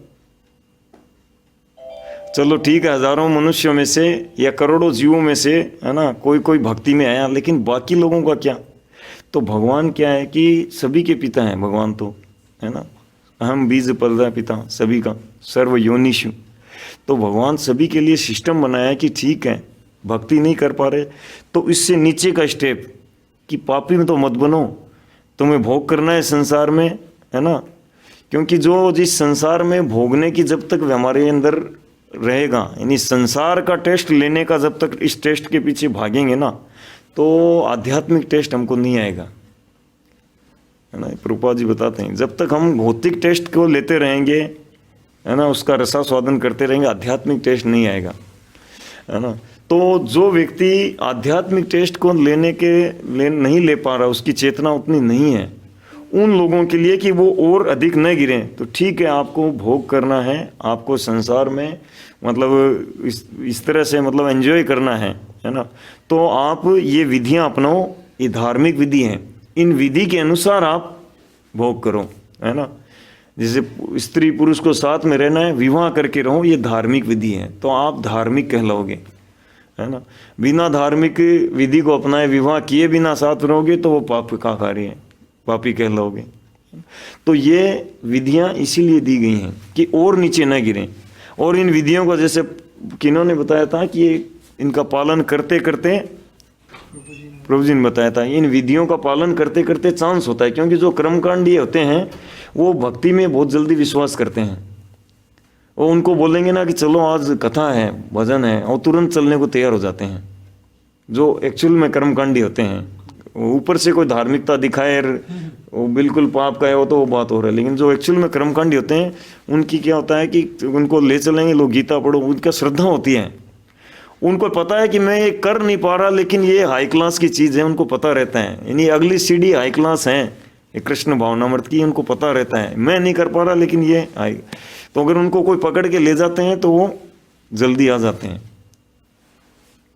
चलो ठीक है, हजारों मनुष्यों में से या करोड़ों जीवों में से, है ना, कोई कोई भक्ति में आया, लेकिन बाकी लोगों का क्या? तो भगवान क्या है कि सभी के पिता हैं भगवान, तो है ना, अहम बीज पलदा पिता सभी का, सर्व योनिषु। तो भगवान सभी के लिए सिस्टम बनाया है कि ठीक है, भक्ति नहीं कर पा रहे तो इससे नीचे का स्टेप कि पापी में तो मत बनो, तुम्हें भोग करना है संसार में, है ना, क्योंकि जो जिस संसार में भोगने की जब तक हमारे अंदर रहेगा, यानी संसार का टेस्ट लेने का जब तक इस टेस्ट के पीछे भागेंगे ना, तो आध्यात्मिक टेस्ट हमको नहीं आएगा, है ना। प्रभुपाद जी बताते हैं जब तक हम भौतिक टेस्ट को लेते रहेंगे, है ना, उसका रसास्वादन करते रहेंगे, आध्यात्मिक टेस्ट नहीं आएगा, है ना। तो जो व्यक्ति आध्यात्मिक टेस्ट को नहीं ले पा रहा, उसकी चेतना उतनी नहीं है, उन लोगों के लिए कि वो और अधिक न गिरें, तो ठीक है, आपको भोग करना है, आपको संसार में मतलब इस तरह से मतलब एंजॉय करना है ना, तो आप ये विधियां अपनाओ, ये धार्मिक विधि हैं, इन विधि के अनुसार आप भोग करो, है ना। जैसे स्त्री पुरुष को साथ में रहना है, विवाह करके रहो, ये धार्मिक विधि है, तो आप धार्मिक कहलाओगे, है ना। बिना धार्मिक विधि को अपनाए विवाह किए बिना साथ रहोगे तो वो पाप का कार्य है, पापी कहलाओगे। तो ये विधियां इसीलिए दी गई हैं कि और नीचे न गिरें, और इन विधियों को जैसे किन्होंने बताया था कि इनका पालन करते करते, प्रभु जी ने बताया था, इन विधियों का पालन करते करते चांस होता है, क्योंकि जो कर्मकांडी होते हैं वो भक्ति में बहुत जल्दी विश्वास करते हैं, और उनको बोलेंगे ना कि चलो आज कथा है, भजन है, और तुरंत चलने को तैयार हो जाते हैं। जो एक्चुअल में कर्मकांडी होते हैं, ऊपर से कोई धार्मिकता दिखाए वो बिल्कुल पाप का है, वो तो वो बात हो रहा है, लेकिन जो एक्चुअल में कर्मकांडी होते हैं उनकी क्या होता है कि उनको ले चलेंगे लोग, गीता पढ़ो, उनका श्रद्धा होती है, उनको पता है कि मैं ये कर नहीं पा रहा, लेकिन ये हाई क्लास की चीज़ है, उनको पता रहता है, यानी अगली सीढ़ी हाई क्लास है, ये कृष्ण भावनामृत की, उनको पता रहता है मैं नहीं कर पा रहा, लेकिन ये हाई, तो अगर उनको कोई पकड़ के ले जाते हैं तो वो जल्दी आ जाते हैं।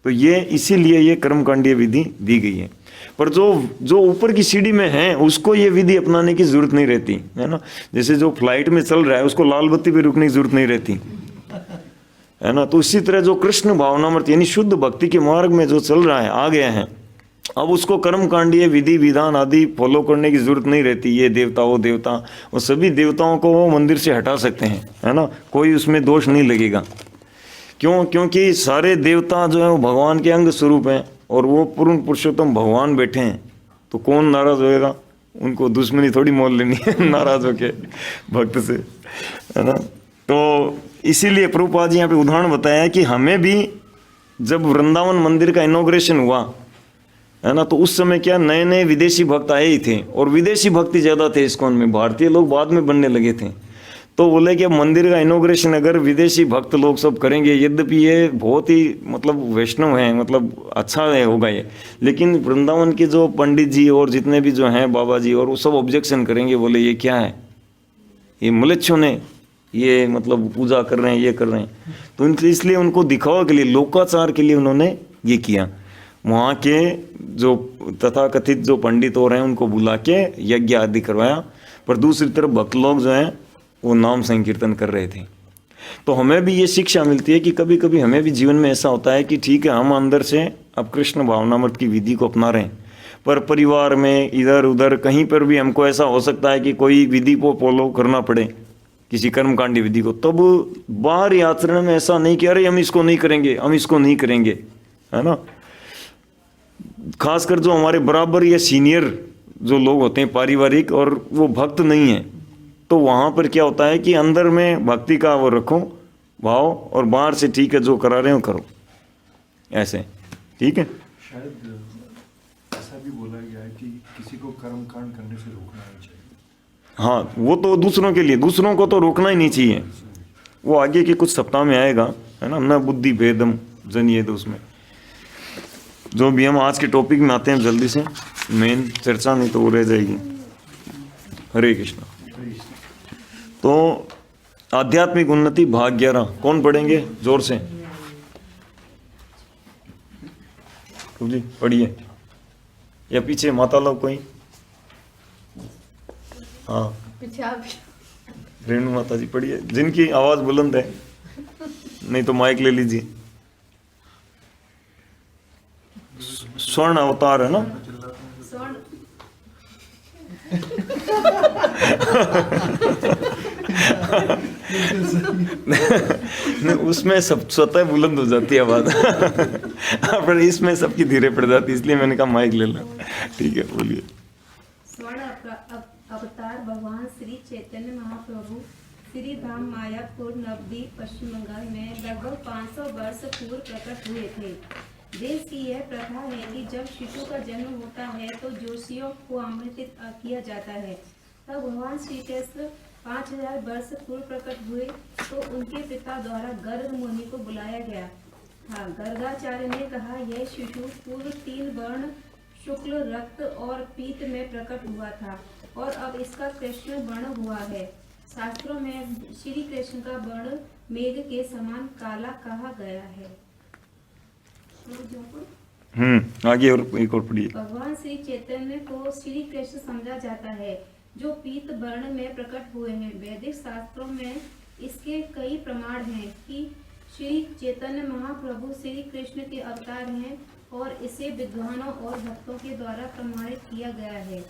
तो ये इसीलिए ये कर्मकांडीय विधि दी गई है, पर जो ऊपर की सीढ़ी में है उसको ये विधि अपनाने की जरूरत नहीं रहती, है ना। जैसे जो फ्लाइट में चल रहा है उसको लाल बत्ती पे रुकने की जरूरत नहीं रहती, है ना। तो इसी तरह जो कृष्ण भावनामृत यानी शुद्ध भक्ति के मार्ग में जो चल रहा है, आ गया है, अब उसको कर्मकांडीय विधि विधान आदि फॉलो करने की जरूरत नहीं रहती। ये देवता वो देवता, वो सभी देवताओं को वो मंदिर से हटा सकते हैं, है ना, कोई उसमें दोष नहीं लगेगा। क्यों? क्योंकि सारे देवता जो है वो भगवान के अंग स्वरूप हैं, और वो पूर्ण पुरुषोत्तम भगवान बैठे हैं, तो कौन नाराज होएगा? उनको दुश्मनी थोड़ी मोल लेनी है नाराज होके भक्त से, है ना। तो इसीलिए प्रभुपाद जी यहाँ पे उदाहरण बताया कि हमें भी जब वृंदावन मंदिर का इनॉग्रेशन हुआ, है ना, तो उस समय क्या नए नए विदेशी भक्त आए ही थे, और विदेशी भक्त ही ज़्यादा थे इस्कॉन में, भारतीय लोग बाद में बनने लगे थे। तो बोले कि अब मंदिर का इनॉग्रेशन अगर विदेशी भक्त लोग सब करेंगे, यद्यपि ये बहुत ही मतलब वैष्णव हैं, मतलब अच्छा है होगा ये, लेकिन वृंदावन के जो पंडित जी और जितने भी जो हैं बाबा जी, और वो सब ऑब्जेक्शन करेंगे, बोले ये क्या है, ये मलेच्छों ने ये मतलब पूजा कर रहे हैं, ये कर रहे हैं। तो इसलिए उनको दिखावा के लिए, लोकाचार के लिए उन्होंने ये किया। वहाँ के जो तथाकथित जो पंडित हो रहे हैं उनको बुला के यज्ञ आदि करवाया, पर दूसरी तरफ भक्त लोग जो हैं वो नाम संकीर्तन कर रहे थे। तो हमें भी ये शिक्षा मिलती है कि कभी कभी हमें भी जीवन में ऐसा होता है कि ठीक है, हम अंदर से अब कृष्ण भावनामृत की विधि को अपना रहे हैं, पर परिवार में इधर उधर कहीं पर भी हमको ऐसा हो सकता है कि कोई विधि को फॉलो करना पड़े, किसी कर्मकांडी विधि को, तब बाहरी आचरण में ऐसा नहीं कि अरे हम इसको नहीं करेंगे, हम इसको नहीं करेंगे, है ना। खासकर जो हमारे बराबर या सीनियर जो लोग होते हैं पारिवारिक, और वो भक्त नहीं है, तो वहाँ पर क्या होता है कि अंदर में भक्ति का वो रखो भाव, और बाहर से ठीक है जो करा रहे हो करो, ऐसे ठीक है। शायद ऐसा भी बोला गया है कि किसी को कर्मकांड करने से रोकना नहीं चाहिए। हाँ, वो तो दूसरों के लिए, दूसरों को तो रोकना ही नहीं चाहिए, वो आगे के कुछ सप्ताह में आएगा, है ना। न बुद्धि भेदम जनिएद, उसमें जो भी हम आज के टॉपिक में आते हैं जल्दी से, मेन चर्चा नहीं तो वो रह जाएगी। हरे कृष्णा। तो आध्यात्मिक उन्नति भाग 11 कौन पढ़ेंगे जोर से? जी पढ़िए, या पीछे माता लोग कोई? हाँ पीछे आप रेणु माता जी पढ़िए, जिनकी आवाज बुलंद है, नहीं तो माइक ले लीजिए। स्वर्ण अवतार है ना? स्वर्ण नहीं, उसमें सब स्वतः बुलंद हो जाती है आवाज पर इसमें सबकी धीरे पड़ जाती, इसलिए मैंने कहा माइक ले लो। ठीक है बोलिए। स्वर्ण अवतार भगवान श्री चैतन्य महाप्रभु श्री धाम मायापुर नवद्वीप पश्चिम बंगाल में लगभग 500 वर्ष पूर्व प्रकट हुए थे। देश की यह प्रथा है कि जब शिशु का जन्म होता है तो जोशियों को आमंत्रित किया जाता है। तब भगवान श्री कृष्ण 5000 वर्ष पूर्व प्रकट हुए तो उनके पिता द्वारा गर्ग मुनि को बुलाया गया था। गर्गाचार्य ने कहा, यह शिशु पूर्व 3 वर्ण शुक्ल, रक्त और पीत में प्रकट हुआ था और अब इसका कृष्ण वर्ण हुआ है। शास्त्रों में श्री कृष्ण का वर्ण मेघ के समान काला कहा गया है। आगे और एक और पढ़िए। भगवान श्री चैतन्य को श्री कृष्ण समझा जाता है जो पीत वर्ण में प्रकट हुए हैं। वैदिक शास्त्रों में इसके कई प्रमाण हैं कि श्री चैतन्य महाप्रभु श्री कृष्ण के अवतार हैं और इसे विद्वानों और भक्तों के द्वारा प्रमाणित किया गया है।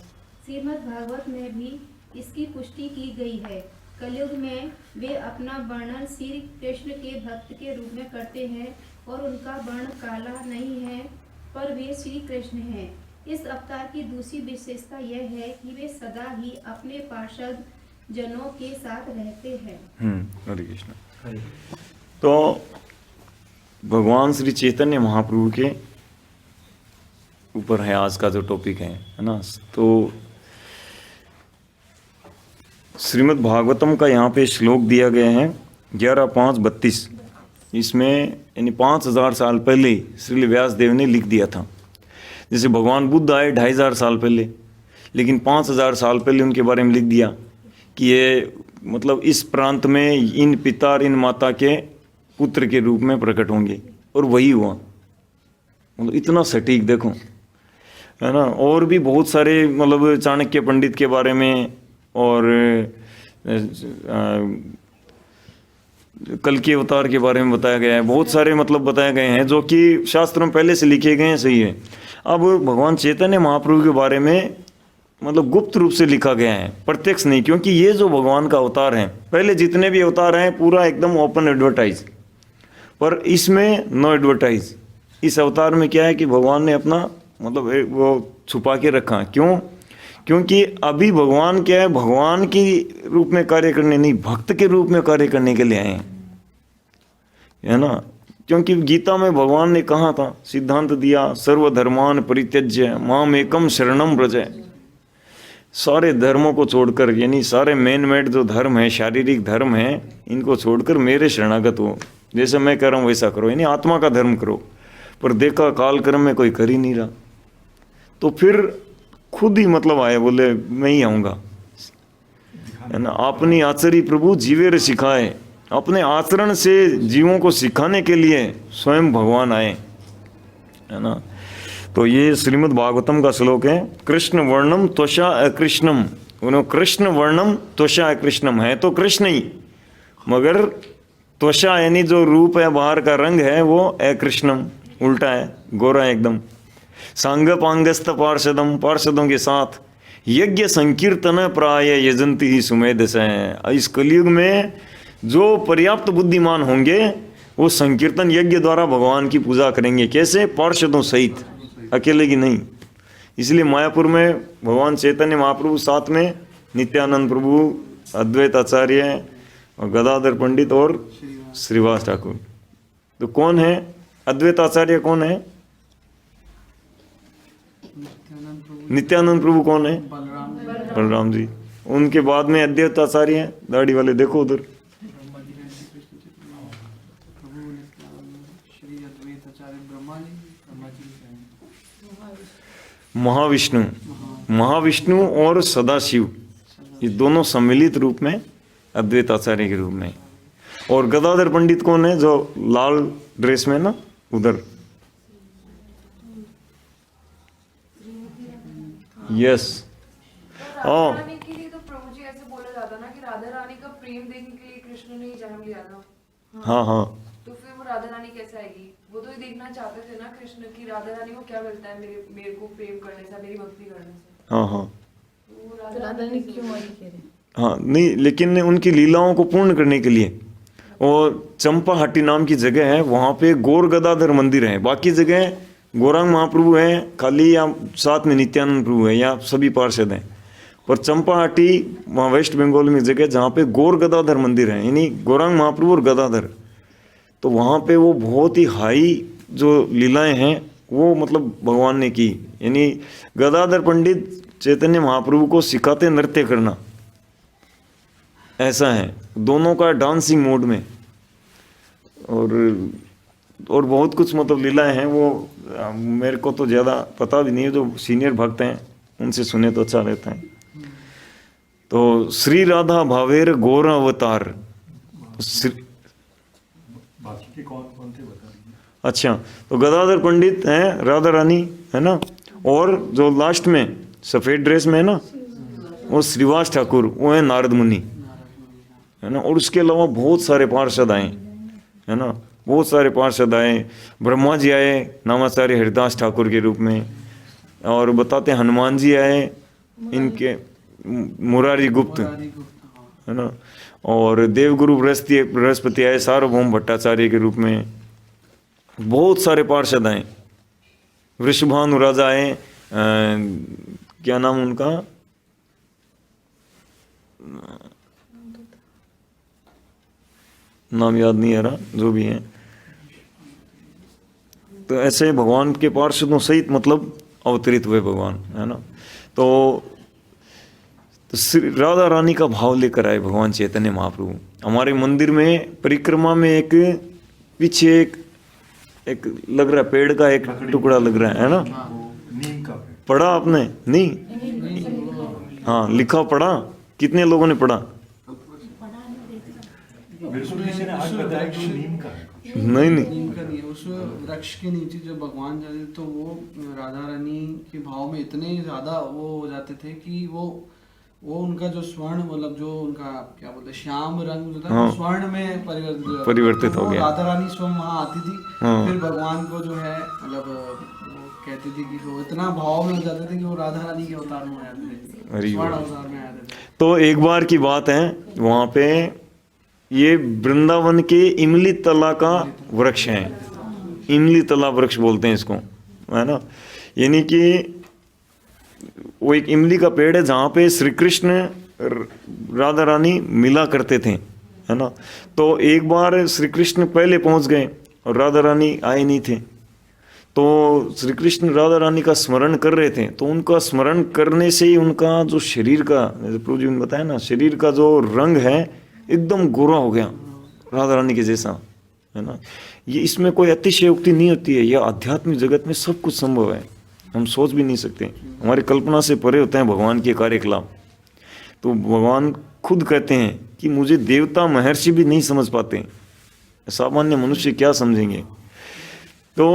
श्रीमद् भागवत में भी इसकी पुष्टि की गई है। कलयुग में वे अपना वर्णन श्री कृष्ण के भक्त के रूप में करते हैं और उनका वर्ण काला नहीं है पर वे श्री कृष्ण हैं। इस अवतार की दूसरी विशेषता यह है कि वे सदा ही अपने पार्षद जनों के साथ रहते हैं। हरे कृष्ण। तो भगवान श्री चैतन्य महाप्रभु के ऊपर है आज का जो टॉपिक है ना। तो श्रीमद् भागवतम का यहाँ पे श्लोक दिया गया है 11:5-32। इसमें यानी 5000 साल पहले श्रील व्यास देव ने लिख दिया था। जैसे भगवान बुद्ध आए 2500 साल पहले, लेकिन 5000 साल पहले उनके बारे में लिख दिया कि ये मतलब इस प्रांत में इन पिता और इन माता के पुत्र के रूप में प्रकट होंगे, और वही हुआ। मतलब इतना सटीक देखो, है ना। और भी बहुत सारे मतलब चाणक्य पंडित के बारे में और कल के अवतार के बारे में बताया गया है। बहुत सारे मतलब बताए गए हैं जो कि शास्त्रों में पहले से लिखे गए हैं, सही है। अब भगवान चैतन्य महाप्रभु के बारे में मतलब गुप्त रूप से लिखा गया है, प्रत्यक्ष नहीं, क्योंकि ये जो भगवान का अवतार है, पहले जितने भी अवतार हैं पूरा एकदम ओपन एडवर्टाइज, पर इसमें नो एडवर्टाइज। इस अवतार में क्या है कि भगवान ने अपना मतलब वो छुपा के रखा। क्यों? क्योंकि अभी भगवान क्या है, भगवान के रूप में कार्य करने नहीं, भक्त के रूप में कार्य करने के लिए आए हैं, है ना। क्योंकि गीता में भगवान ने कहा था, सिद्धांत दिया, सर्वधर्मान परित्यज्य माम एकम शरणम व्रज। सारे धर्मों को छोड़कर, यानी सारे मैन मेड जो धर्म है, शारीरिक धर्म है, इनको छोड़कर मेरे शरणागत हो। जैसे मैं कह रहा हूँ वैसा करो, यानी आत्मा का धर्म करो। पर देखा काल क्रम में कोई कर ही नहीं रहा, तो फिर खुद ही मतलब आए, बोले मैं ही आऊँगा, है ना। अपनी आचरी प्रभु जीवे रे सिखाए, अपने आचरण से जीवों को सिखाने के लिए स्वयं भगवान आए, है ना। तो ये श्रीमद् भागवतम का श्लोक है। कृष्ण वर्णम त्वचा अकृष्णम, कृष्ण वर्णम त्वचा अकृष्णम, है तो कृष्ण ही, मगर त्वचा यानी जो रूप है, बाहर का रंग है, वो अकृष्णम, उल्टा है, गोरा है एकदम। सांग पांगस्त पार्षदम, पार्षदों के साथ यज्ञ संकीर्तन प्राय यजंती ही सुमेधस है। इस कलयुग में जो पर्याप्त बुद्धिमान होंगे वो संकीर्तन यज्ञ द्वारा भगवान की पूजा करेंगे। कैसे? पार्षदों सहित, अकेले की नहीं। इसलिए मायापुर में भगवान चैतन्य महाप्रभु, साथ में नित्यानंद प्रभु, अद्वैत आचार्य और गदाधर पंडित और श्रीवास ठाकुर। तो कौन है अद्वैत आचार्य? कौन है नित्यानंद प्रभु? कौन है? बलराम जी। उनके बाद में अद्वैत आचार्य हैं, दाढ़ी वाले, देखो उधर। महाविष्णु, महाविष्णु और सदाशिव, ये दोनों सम्मिलित रूप में अद्वैत आचार्य के रूप में। और गदाधर पंडित कौन है, जो लाल ड्रेस में ना उधर, यस। तो राधा रानी के लिए तो प्रभु जी ऐसे बोला जाता ना कि राधा रानी का प्रेम देखने के लिए कृष्ण ने ही जन्म लिया था। हाँ हाँ तो फिर वो राधा रानी कैसे आएगी? वो तो ये देखना चाहते थे ना कृष्ण की राधा रानी को क्या मिलता है मेरे को प्रेम करने से, मेरी भक्ति करने से। हाँ हाँ तो वो राधा रानी क्यों आई कह रहे? हाँ, नहीं लेकिन उनकी लीलाओं को पूर्ण करने के लिए। और चंपाहाटी नाम की जगह है, वहाँ पे गौर गदाधर मंदिर है। बाकी जगह गौरांग महाप्रभु हैं खाली, या साथ में नित्यानंद प्रभु है, या सभी पार्षद हैं। पर चंपाहाटी वहाँ वेस्ट बंगाल में जगह जहाँ पे गौर गदाधर मंदिर है, यानी गौरांग महाप्रभु और गदाधर। तो वहाँ पे वो बहुत ही हाई जो लीलाएं हैं वो मतलब भगवान ने की। यानी गदाधर पंडित चैतन्य महाप्रभु को सिखाते नृत्य करना, ऐसा है दोनों का डांसिंग मोड में। और बहुत कुछ मतलब लीलाएं हैं, वो मेरे को तो ज़्यादा पता भी नहीं है, जो सीनियर भक्त हैं उनसे सुने तो अच्छा रहता है। तो श्री राधा भावेर गौर अवतार, बाकी के कौन कौन थे बता दीजिए। अच्छा, तो गदाधर पंडित हैं, राधा रानी है ना, और जो लास्ट में सफ़ेद ड्रेस में है ना वो श्रीवास ठाकुर, वो है नारद मुनि है ना। और उसके अलावा बहुत सारे पार्षद आए है ना, बहुत सारे पार्षद आए। ब्रह्मा जी आए नामाचार्य हरिदास ठाकुर के रूप में, और बताते हनुमान जी आए, इनके मुरारी गुप्त है ना, और देवगुरु बृहस्पति आए सार्वभौम भट्टाचार्य के रूप में। बहुत सारे पार्षद आए। वृषभानु राजा आए, क्या नाम उनका, नाम याद नहीं आ रहा, जो भी है। तो ऐसे भगवान के पार्षदों सहित मतलब अवतरित हुए भगवान है ना। तो राधा रानी का भाव लेकर आए भगवान चैतन्य महाप्रभु हमारे मंदिर में। परिक्रमा में एक पीछे एक लग रहा है पेड़ का एक टुकड़ा लग रहा है ना, नीम का पेड़। पढ़ा आपने? नहीं, हाँ लिखा पढ़ा, कितने लोगों ने पढ़ा? किसी ने आज बताया कि वो नीम का है। नहीं नीम का नहीं है, उस वृक्ष के नीचे जब भगवान जाते तो वो राधा रानी के भाव में इतने ज्यादा वो हो जाते थे कि वो उनका जो स्वर्ण मतलब जो उनका क्या बोलते श्याम रंग जो था हाँ। स्वर्ण में परिवर्तित हो वो गया। राधा रानी स्वयं वहाँ आती थी। हाँ। फिर भगवान को जो है मतलब वो कहती थी कि वो इतना भाव में हो जाते थे कि वो राधा रानी के अवतार में आ जाते थे, अरे स्वर्ण वाह। अवतार में आ जाते थे। तो एक बार की बात है, वहाँ पे ये वृंदावन के इमली तला का वृक्ष है। इमली तला वृक्ष बोलते हैं इसको है ना। यानी कि वो एक इमली का पेड़ है जहाँ पे श्री कृष्ण राधा रानी मिला करते थे है ना। तो एक बार श्री कृष्ण पहले पहुँच गए और राधा रानी आए नहीं थे। तो श्री कृष्ण राधा रानी का स्मरण कर रहे थे, तो उनका स्मरण करने से ही उनका जो शरीर का, जैसे प्रभु जी ने बताया ना, शरीर का जो रंग है एकदम गोरा हो गया राधा रानी के जैसा है ना। ये इसमें कोई अतिशयोक्ति नहीं होती है, यह आध्यात्मिक जगत में सब कुछ संभव है, हम सोच भी नहीं सकते, हमारी कल्पना से परे होते हैं भगवान के कार्यकलाप। तो भगवान खुद कहते हैं कि मुझे देवता महर्षि भी नहीं समझ पाते, सामान्य मनुष्य क्या समझेंगे। तो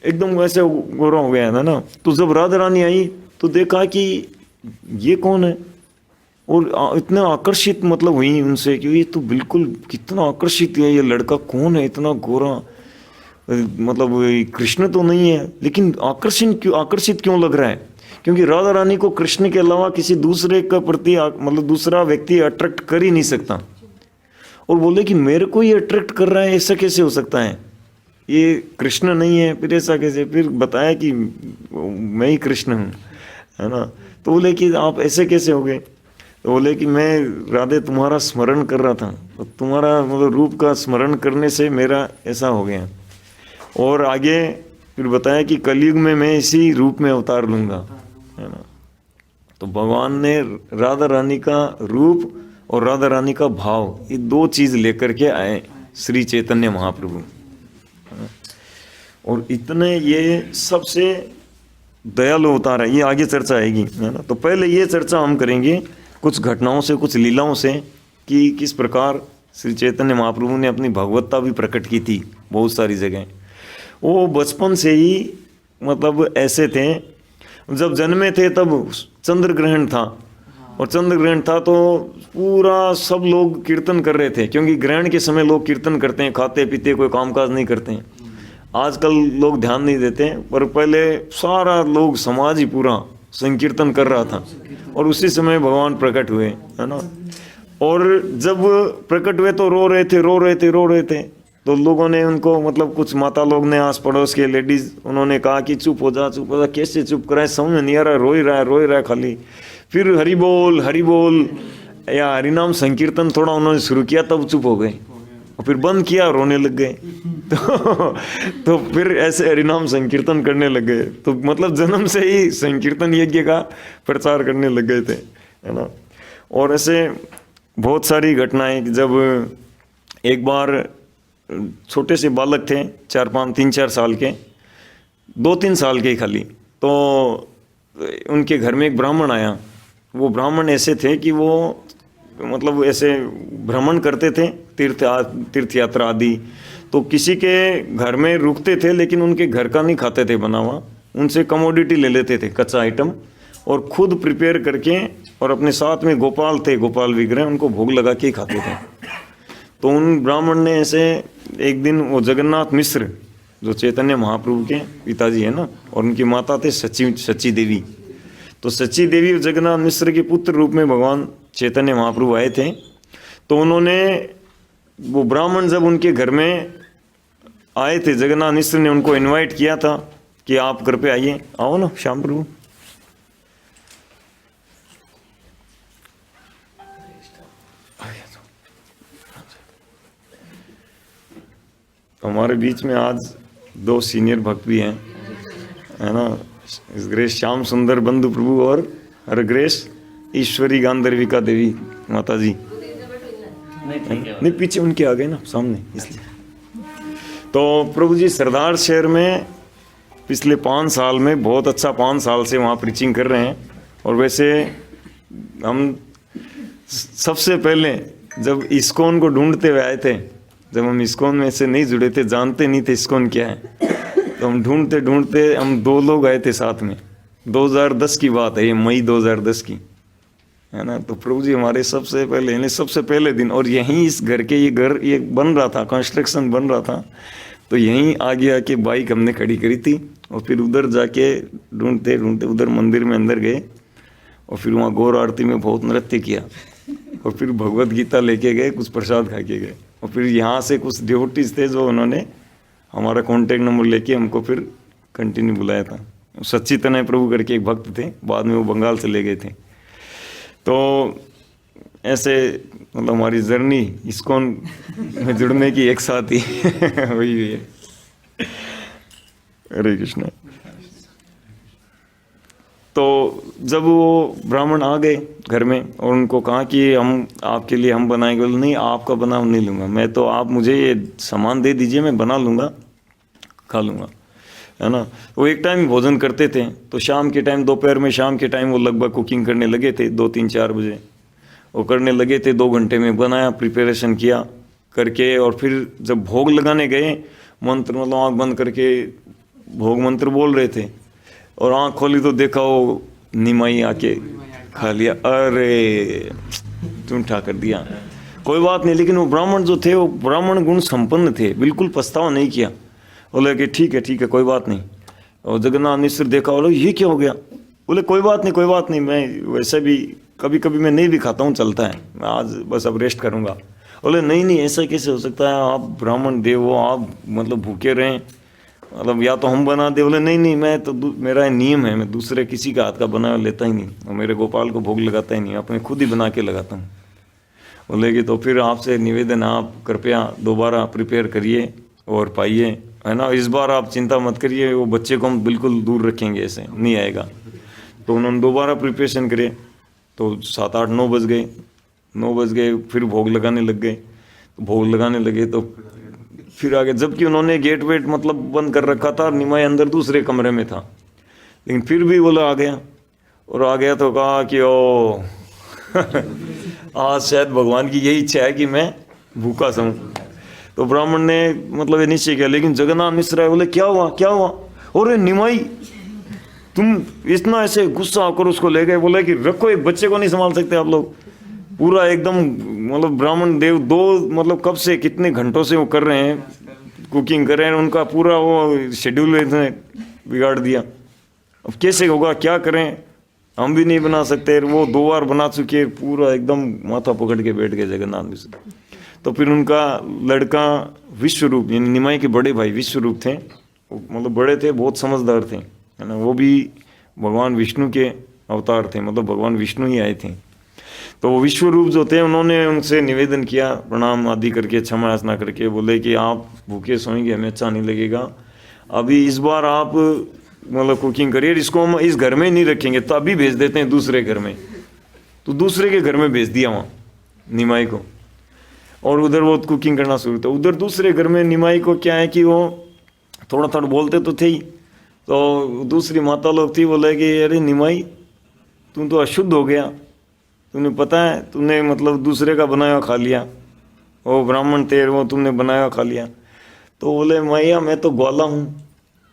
एकदम वैसे गोरा हो गया था ना। तो जब राधा रानी आई तो देखा कि ये कौन है, और इतना आकर्षित मतलब हुई उनसे कि ये तो बिल्कुल कितना आकर्षित है, ये लड़का कौन है इतना गोरा, मतलब कृष्ण तो नहीं है, लेकिन आकर्षित क्यों लग रहा है? क्योंकि राधा रानी को कृष्ण के अलावा किसी दूसरे का प्रति मतलब दूसरा व्यक्ति अट्रैक्ट कर ही नहीं सकता। और बोले कि मेरे को ये अट्रैक्ट कर रहा है, ऐसा कैसे हो सकता है, ये कृष्ण नहीं है, फिर ऐसा कैसे? फिर बताया कि मैं ही कृष्ण हूँ है ना। तो बोले कि आप ऐसे कैसे हो गए? तो बोले कि मैं राधे तुम्हारा स्मरण कर रहा था, तो तुम्हारा मतलब रूप का स्मरण करने से मेरा ऐसा हो गया। और आगे फिर बताया कि कलयुग में मैं इसी रूप में अवतार लूँगा है ना। तो भगवान ने राधा रानी का रूप और राधा रानी का भाव, ये दो चीज़ लेकर के आए श्री चैतन्य महाप्रभु। और इतने ये सबसे दयालु अवतार है, ये आगे चर्चा आएगी है ना। तो पहले ये चर्चा हम करेंगे कुछ घटनाओं से, कुछ लीलाओं से कि किस प्रकार श्री चैतन्य महाप्रभु ने अपनी भगवत्ता भी प्रकट की थी बहुत सारी जगह। वो बचपन से ही मतलब ऐसे थे, जब जन्मे थे तब चंद्र ग्रहण था, और चंद्र ग्रहण था तो पूरा सब लोग कीर्तन कर रहे थे, क्योंकि ग्रहण के समय लोग कीर्तन करते हैं, खाते पीते, कोई कामकाज नहीं करते हैं। आजकल लोग ध्यान नहीं देते हैं, पर पहले सारा लोग समाज ही पूरा संकीर्तन कर रहा था, और उसी समय भगवान प्रकट हुए, है ना। और जब प्रकट हुए तो रो रहे थे। तो लोगों ने उनको मतलब कुछ माता लोग ने, आस पड़ोस के लेडीज, उन्होंने कहा कि चुप हो जा। कैसे चुप कराए, समझ नहीं आ रहा, रो ही रहा है खाली। फिर हरि बोल या हरिनाम संकीर्तन थोड़ा उन्होंने शुरू किया, तब चुप हो गए, और फिर बंद किया, रोने लग गए। तो फिर ऐसे हरिनाम संकीर्तन करने लग गए। तो मतलब जन्म से ही संकीर्तन यज्ञ का प्रचार करने लग गए थे, है ना। और ऐसे बहुत सारी घटनाएं, जब एक बार छोटे से बालक थे, 3-4 साल के, 2-3 साल के खाली, तो उनके घर में एक ब्राह्मण आया। वो ब्राह्मण ऐसे थे कि वो मतलब ऐसे भ्रमण करते थे, तीर्थ यात्रा आदि। तो किसी के घर में रुकते थे, लेकिन उनके घर का नहीं खाते थे बना हुआ, उनसे कमोडिटी ले लेते थे, कच्चा आइटम, और खुद प्रिपेयर करके, और अपने साथ में गोपाल थे, गोपाल विग्रह, उनको भोग लगा के ही खाते थे। तो उन ब्राह्मण ने ऐसे एक दिन, वो जगन्नाथ मिश्र जो चैतन्य महाप्रभु के पिताजी है ना, और उनकी माता थे सच्ची देवी। तो सच्ची देवी और जगन्नाथ मिश्र के पुत्र रूप में भगवान चैतन्य महाप्रभु आए थे। तो उन्होंने, वो ब्राह्मण जब उनके घर में आए थे, जगन्नाथ मिश्र ने उनको इनवाइट किया था कि आप घर पे आइए, आओ ना श्याम प्रभु। हमारे बीच में आज 2 सीनियर भक्त भी हैं, है ना, ग्रेस श्याम सुंदर बंधु प्रभु और हर ग्रेस ईश्वरी गांधर्विका देवी माता जी। नहीं, पीछे उनके आ गए ना सामने, इसलिए। तो प्रभु जी सरदार शहर में पिछले 5 साल में बहुत अच्छा 5 साल से वहाँ प्रीचिंग कर रहे हैं। और वैसे हम सबसे पहले जब इस्कॉन को ढूंढते हुए आए थे, जब हम इस्कॉन में से नहीं जुड़े थे, जानते नहीं थे इस्कॉन क्या है, तो हम ढूंढते हम 2 लोग आए थे साथ में। 2010 की बात है ये, मई 2010 की, है ना। तो प्रभु जी हमारे सबसे पहले दिन, और यहीं इस घर के, ये बन रहा था, कंस्ट्रक्शन बन रहा था, तो यहीं आगे आके बाइक हमने खड़ी करी थी, और फिर उधर जाके ढूंढते उधर मंदिर में अंदर गए, और फिर वहाँ गौर आरती में बहुत नृत्य किया, और फिर भगवत गीता लेके गए, कुछ प्रसाद खा के गए। और फिर यहाँ से कुछ डिवोटीज थे जो उन्होंने हमारा कॉन्टेक्ट नंबर लेके हमको फिर कंटिन्यू बुलाया था। सच्ची तनय प्रभु करके एक भक्त थे, बाद में वो बंगाल से ले गए थे। तो ऐसे मतलब हमारी जर्नी इस्कॉन में जुड़ने की एक साथ ही हुई है। हरे कृष्ण। तो जब वो ब्राह्मण आ गए घर में और उनको कहा कि हम आपके लिए हम बनाएंगे, बोले नहीं आपका बना नहीं लूँगा मैं, तो आप मुझे ये सामान दे दीजिए, मैं बना लूँगा, खा लूँगा, है ना। वो एक टाइम भोजन करते थे, तो शाम के टाइम, दोपहर में शाम के टाइम वो लगभग कुकिंग करने लगे थे, 2-3-4 बजे वो करने लगे थे। 2 घंटे में बनाया, प्रिपरेशन किया करके, और फिर जब भोग लगाने गए, मंत्र मतलब आँख बंद करके भोग मंत्र बोल रहे थे, और आँख खोली तो देखा वो निमाई आके खा लिया। अरे चूंठा कर दिया। कोई बात नहीं, लेकिन वो ब्राह्मण जो थे वो ब्राह्मण गुण संपन्न थे, बिल्कुल पछतावा नहीं किया। बोले कि ठीक है कोई बात नहीं। और जगन्नाथ मिश्र देखा, बोले ये क्या हो गया? बोले कोई बात नहीं, मैं वैसे भी कभी कभी मैं नहीं भी खाता हूँ, चलता है, मैं आज बस अब रेस्ट करूँगा। बोले नहीं ऐसा कैसे हो सकता है, आप ब्राह्मण देव हो, आप मतलब भूखे रहें, मतलब या तो हम बना दे। बोले नहीं मैं तो मेरा नियम है, मैं दूसरे किसी का हाथ का बना लेता ही नहीं, और मेरे गोपाल को भोग लगाता ही नहीं, अपने खुद ही बना के लगाता हूँ। बोले कि तो फिर आपसे निवेदन, आप कृपया दोबारा प्रिपेयर करिए और पाइए, है ना। इस बार आप चिंता मत करिए, वो बच्चे को हम बिल्कुल दूर रखेंगे, ऐसे नहीं आएगा। तो उन्होंने दोबारा प्रिपरेशन करे, तो 7-8-9 बज गए, 9 बज गए, फिर भोग लगाने लग गए। तो भोग लगाने लगे तो फिर आगे, जबकि उन्होंने गेट वेट मतलब बंद कर रखा था, निमाई अंदर दूसरे कमरे में था, लेकिन फिर भी बोला आ गया। और आ गया तो कहा कि ओ आज शायद भगवान की यही इच्छा है कि मैं भूखा सोऊं। तो ब्राह्मण ने मतलब ये निश्चय किया। लेकिन जगन्नाथ मिश्र आए, बोले क्या हुआ क्या हुआ? और निमाई तुम इतना ऐसे गुस्सा होकर उसको ले गए, बोले कि रखो, एक बच्चे को नहीं संभाल सकते आप लोग? पूरा एकदम मतलब ब्राह्मण देव दो मतलब कब से कितने घंटों से वो कर रहे हैं, कुकिंग कर रहे हैं, उनका पूरा वो शेड्यूल इसने बिगाड़ दिया। अब कैसे होगा, क्या करें, हम भी नहीं बना सकते, वो 2 बार बना चुके, पूरा एकदम माथा पकड़ के बैठ गए जगन्नाथ मिश्र। तो फिर उनका लड़का विश्वरूप, यानी निमाई के बड़े भाई विश्वरूप थे, मतलब बड़े थे, बहुत समझदार थे, है ना, वो भी भगवान विष्णु के अवतार थे, मतलब भगवान विष्णु ही आए थे। तो वो विश्वरूप जो थे, उन्होंने उनसे निवेदन किया, प्रणाम आदि करके, क्षमा याचना करके, बोले कि आप भूखे सोएंगे, हमें अच्छा नहीं लगेगा, अभी इस बार आप मतलब कुकिंग करिए, इसको हम इस घर में नहीं रखेंगे, तो अभी भेज देते हैं दूसरे घर में। तो दूसरे के घर में भेज दिया वहाँ निमाई को, और उधर वो कुकिंग करना शुरू था। उधर दूसरे घर में निमाई को क्या है कि वो थोड़ा थोड़ा बोलते तो थे ही, तो दूसरी माता लोग थी, बोले कि अरे निमाई तुम तो अशुद्ध हो गया, तुम्हें पता है, तुमने मतलब दूसरे का बनाया खा लिया, वो ब्राह्मण थे, वो तुमने बनाया खा लिया। तो बोले मैया मैं तो ग्वाला हूँ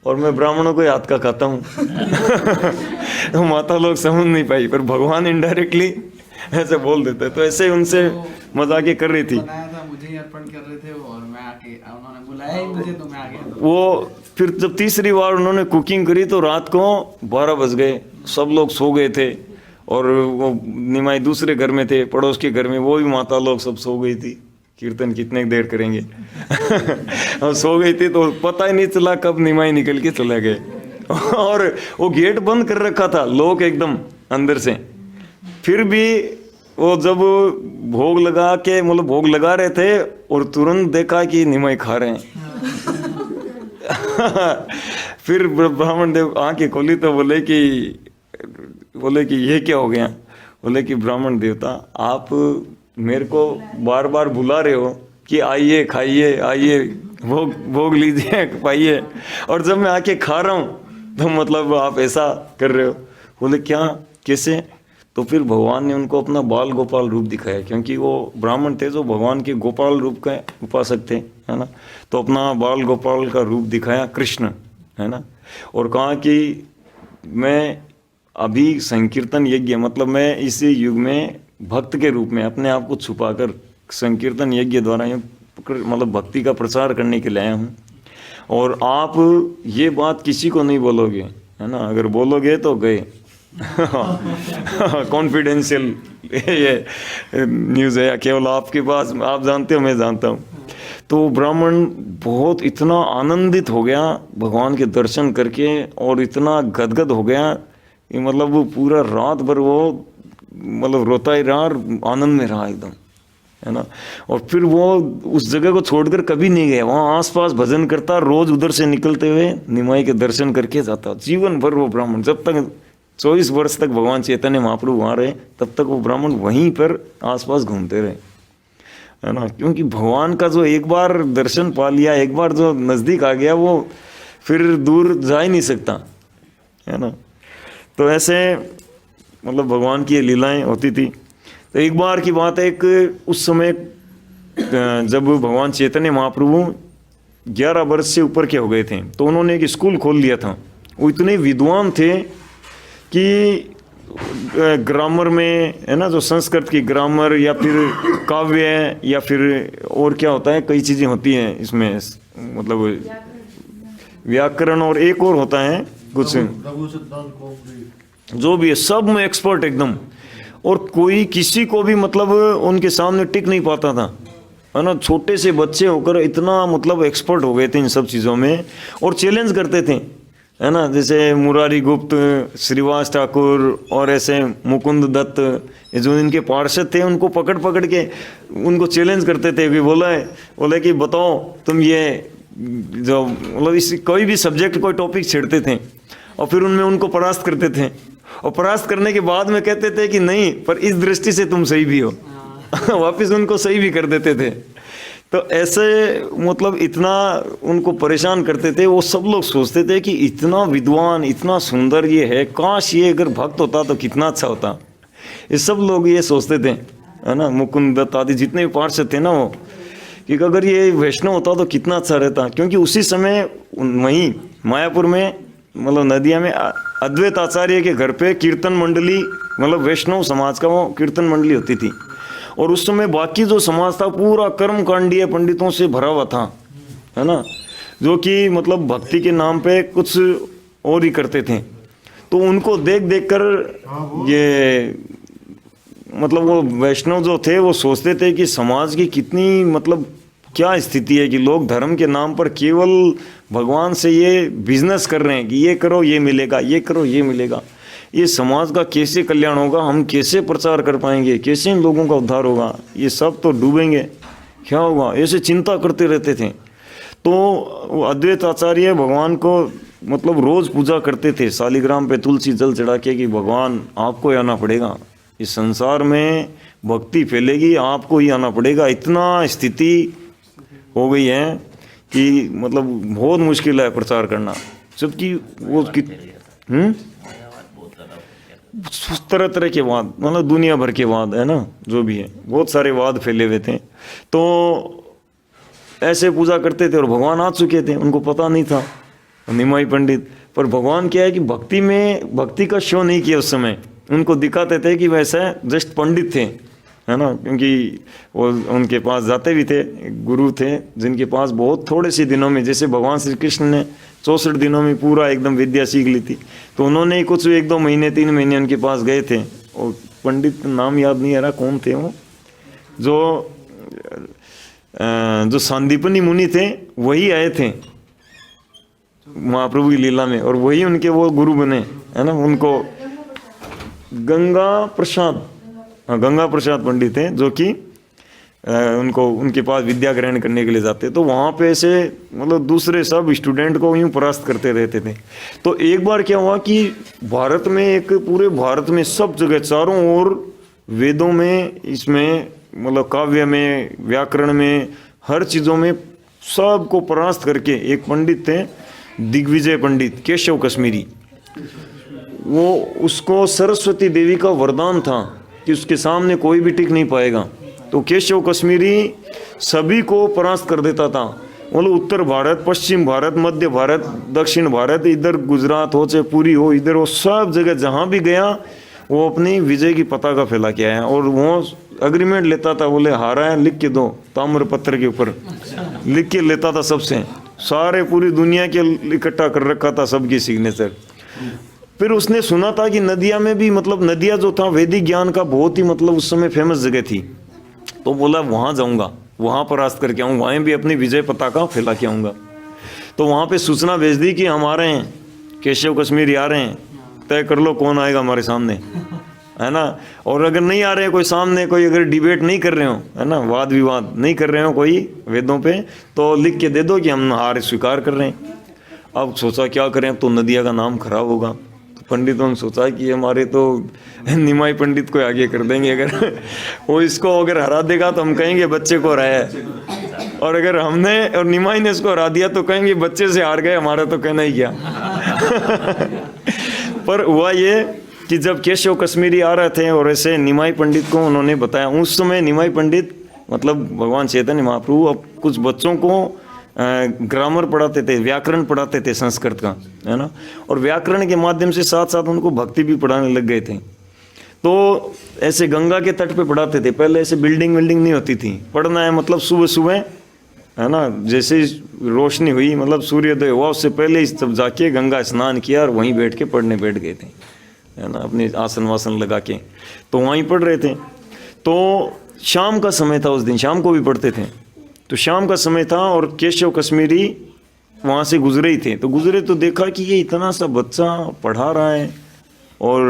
और मैं ब्राह्मणों को हाथ का खाता हूँ। तो माता लोग समझ नहीं पाई, पर भगवान इनडायरेक्टली ऐसे बोल देते, तो ऐसे उनसे मजाक कर रही थी। बनाया था, मुझे ही अर्पण कर रहे थे और मैं आके, उन्होंने बुलाया ही मुझे, तो मैं आ गया। वो फिर जब तीसरी बार उन्होंने कुकिंग करी तो रात को 12 बज गए, सब लोग सो गए थे, और वो निमाई दूसरे घर में थे, पड़ोस के घर में, वो भी माता लोग सब सो गई थी, कीर्तन कितने देर करेंगे। और सो गई थी, तो पता ही नहीं चला कब निमाई निकल के चले गए। और वो गेट बंद कर रखा था, लोग एकदम अंदर से, फिर भी वो जब भोग लगा के मतलब भोग लगा रहे थे और तुरंत देखा कि निमाई खा रहे हैं। फिर ब्राह्मण देव आंखें खोली तो बोले कि ये क्या हो गया? बोले कि ब्राह्मण देवता आप मेरे को बार बार बुला रहे हो कि आइए खाइए, आइए भोग लीजिए, पाइए, और जब मैं आके खा रहा हूँ तो मतलब आप ऐसा कर रहे हो। बोले क्या, कैसे? तो फिर भगवान ने उनको अपना बाल गोपाल रूप दिखाया, क्योंकि वो ब्राह्मण थे जो भगवान के गोपाल रूप का उपासक थे, है ना। तो अपना बाल गोपाल का रूप दिखाया कृष्ण, है ना, और कहा कि मैं अभी संकीर्तन यज्ञ, मतलब मैं इस युग में भक्त के रूप में अपने आप को छुपाकर संकीर्तन यज्ञ द्वारा मतलब भक्ति का प्रचार करने के लिए आया हूँ, और आप ये बात किसी को नहीं बोलोगे, है ना, अगर बोलोगे तो गए। कॉन्फिडेंशियल ये न्यूज़ है, केवल आपके पास, आप जानते हो, मैं जानता हूँ। तो ब्राह्मण बहुत इतना आनंदित हो गया भगवान के दर्शन करके, और इतना गदगद हो गया कि मतलब वो पूरा रात भर वो मतलब रोता ही रहा और आनंद में रहा एकदम, है ना। और फिर वो उस जगह को छोड़कर कभी नहीं गया, वहाँ आसपास भजन करता, रोज उधर से निकलते हुए निमाई के दर्शन करके जाता। जीवन भर वो ब्राह्मण, जब तक 24 वर्ष तक भगवान चैतन्य महाप्रभु वहाँ रहे, तब तक वो ब्राह्मण वहीं पर आसपास घूमते रहे, है ना। क्योंकि भगवान का जो एक बार दर्शन पा लिया, एक बार जो नज़दीक आ गया, वो फिर दूर जा ही नहीं सकता, है ना। तो ऐसे मतलब भगवान की लीलाएं होती थी। तो एक बार की बात है, एक उस समय जब भगवान चैतन्य महाप्रभु 11 वर्ष से ऊपर के हो गए थे, तो उन्होंने एक स्कूल खोल लिया था। वो इतने विद्वान थे कि ग्रामर में, है ना, जो संस्कृत की ग्रामर या फिर काव्य या फिर और क्या होता है, कई चीज़ें होती हैं इसमें, मतलब व्याकरण, और एक और होता है कुछ, जो भी है, सब में एक्सपर्ट एकदम। और कोई किसी को भी मतलब उनके सामने टिक नहीं पाता था, है ना। छोटे से बच्चे होकर इतना मतलब एक्सपर्ट हो गए थे इन सब चीज़ों में, और चैलेंज करते थे, है ना। जैसे मुरारी गुप्त, श्रीवास ठाकुर और ऐसे मुकुंद दत्त, ये जो इनके पार्षद थे, उनको पकड़ पकड़ के उनको चैलेंज करते थे कि बोले कि बताओ तुम ये जो मतलब इस कोई भी सब्जेक्ट, कोई टॉपिक छेड़ते थे, और फिर उनमें उनको परास्त करते थे, और परास्त करने के बाद में कहते थे कि नहीं, पर इस दृष्टि से तुम सही भी हो। वापस उनको सही भी कर देते थे। तो ऐसे मतलब इतना उनको परेशान करते थे। वो सब लोग सोचते थे कि इतना विद्वान, इतना सुंदर ये है, काश ये अगर भक्त होता तो कितना अच्छा होता। ये सब लोग ये सोचते थे, है ना, मुकुंद दत्त आदि जितने भी पार्षद थे ना वो, कि अगर ये वैष्णव होता तो कितना अच्छा रहता, क्योंकि उसी समय वहीं मायापुर में मतलब नदिया में अद्वैत आचार्य के घर पे कीर्तन मंडली, मतलब वैष्णव समाज का वो कीर्तन मंडली होती थी, और उस समय बाकी जो समाज था पूरा कर्मकांडीय पंडितों से भरा हुआ था, है ना, जो कि मतलब भक्ति के नाम पे कुछ और ही करते थे। तो उनको देख देख कर ये मतलब वो वैष्णव जो थे वो सोचते थे कि समाज की कितनी मतलब क्या स्थिति है कि लोग धर्म के नाम पर केवल भगवान से ये बिजनेस कर रहे हैं कि ये करो ये मिलेगा, ये करो ये मिलेगा। ये समाज का कैसे कल्याण होगा, हम कैसे प्रचार कर पाएंगे, कैसे इन लोगों का उद्धार होगा, ये सब तो डूबेंगे, क्या होगा, ऐसे चिंता करते रहते थे। तो अद्वैत आचार्य भगवान को मतलब रोज पूजा करते थे, शालिग्राम पे तुलसी जल चढ़ा के कि भगवान आपको ही आना पड़ेगा, इस संसार में भक्ति फैलेगी आपको ही आना पड़ेगा। इतना स्थिति हो गई है कि मतलब बहुत मुश्किल है प्रचार करना, जबकि वो तरह तरह के वाद, मतलब दुनिया भर के वाद है ना, जो भी है बहुत सारे वाद फैले हुए थे। तो ऐसे पूजा करते थे और भगवान आ चुके थे, उनको पता नहीं था, निमाई पंडित। पर भगवान क्या है कि भक्ति में भक्ति का शो नहीं किया उस समय, उनको दिखाते थे कि वैसे जस्ट पंडित थे, है ना, क्योंकि वो उनके पास जाते भी थे, गुरु थे जिनके पास बहुत थोड़े से दिनों में, जैसे भगवान श्री कृष्ण ने 64 दिनों में पूरा एकदम विद्या सीख ली थी, तो उन्होंने कुछ 1-2 महीने 3 महीने उनके पास गए थे। और पंडित नाम याद नहीं आ रहा कौन थे वो, जो सांदीपनी मुनि थे वही आए थे महाप्रभु की लीला में, और वही उनके वो गुरु बने, है ना। उनको गंगा प्रसाद पंडित हैं, जो कि उनको उनके पास विद्या ग्रहण करने के लिए जाते, तो वहाँ पे ऐसे मतलब दूसरे सब स्टूडेंट को यूँ परास्त करते रहते थे। तो एक बार क्या हुआ कि भारत में, एक पूरे भारत में सब जगह चारों ओर वेदों में, इसमें मतलब काव्य में, व्याकरण में, हर चीज़ों में सबको परास्त करके एक पंडित थे दिग्विजय पंडित केशव कश्मीरी। वो उसको सरस्वती देवी का वरदान था कि उसके सामने कोई भी टिक नहीं पाएगा। तो केशव कश्मीरी सभी को परास्त कर देता था, मतलब उत्तर भारत, पश्चिम भारत, मध्य भारत, दक्षिण भारत, इधर गुजरात हो चाहे पूरी हो, इधर वो सब जगह जहाँ भी गया वो अपनी विजय की पताका फैला के आया। और वो अग्रीमेंट लेता था, बोले हारा है लिख के दो, ताम्र पत्र के ऊपर लिख के लेता था सबसे, सारे पूरी दुनिया के इकट्ठा कर रखा था सबकी सिग्नेचर। फिर उसने सुना था कि नदिया में भी, मतलब नदिया जो था वैदिक ज्ञान का बहुत ही मतलब उस समय फेमस जगह थी, तो बोला वहाँ जाऊँगा, वहाँ परास्त करके आऊँ, वहाँ भी अपनी विजय पताका फैला के आऊँगा। तो वहाँ पे सूचना भेज दी कि हम आ रहे हैं, केशव कश्मीरी आ रहे हैं, तय कर लो कौन आएगा हमारे सामने, है ना। और अगर नहीं आ रहे हैं कोई सामने, कोई अगर डिबेट नहीं कर रहे हो, है ना, वाद विवाद नहीं कर रहे हो कोई वेदों पे, तो लिख के दे दो कि हम हार स्वीकार कर रहे हैं। अब सोचा क्या करें, अब तो नदिया का नाम खराब होगा। तो पंडितों ने सोचा कि हमारे तो निमाई पंडित को आगे कर देंगे, अगर वो इसको अगर हरा देगा तो हम कहेंगे बच्चे को हराया है, और अगर हमने और निमाई ने इसको हरा दिया तो कहेंगे बच्चे से हार गए, हमारा तो कहना ही क्या। पर हुआ ये कि जब केशव कश्मीरी आ रहे थे और ऐसे निमाई पंडित को उन्होंने बताया, उस समय निमाई पंडित मतलब भगवान चैतन्य महाप्रभु अब कुछ बच्चों को ग्रामर पढ़ाते थे, व्याकरण पढ़ाते थे संस्कृत का, है ना, और व्याकरण के माध्यम से साथ साथ उनको भक्ति भी पढ़ाने लग गए थे। तो ऐसे गंगा के तट पे पढ़ाते थे, पहले ऐसे बिल्डिंग नहीं होती थी, पढ़ना है मतलब सुबह सुबह, है ना, जैसे रोशनी हुई, मतलब सूर्योदय हुआ उससे पहले ही सब जाके गंगा स्नान किया और वहीं बैठ के पढ़ने बैठ गए थे, है ना, अपने आसन वासन लगा के, तो वहीं पढ़ रहे थे। तो शाम का समय था, उस दिन शाम को भी पढ़ते थे, तो शाम का समय था और केशव कश्मीरी वहाँ से गुजरे ही थे। तो गुजरे तो देखा कि ये इतना सा बच्चा पढ़ा रहा है, और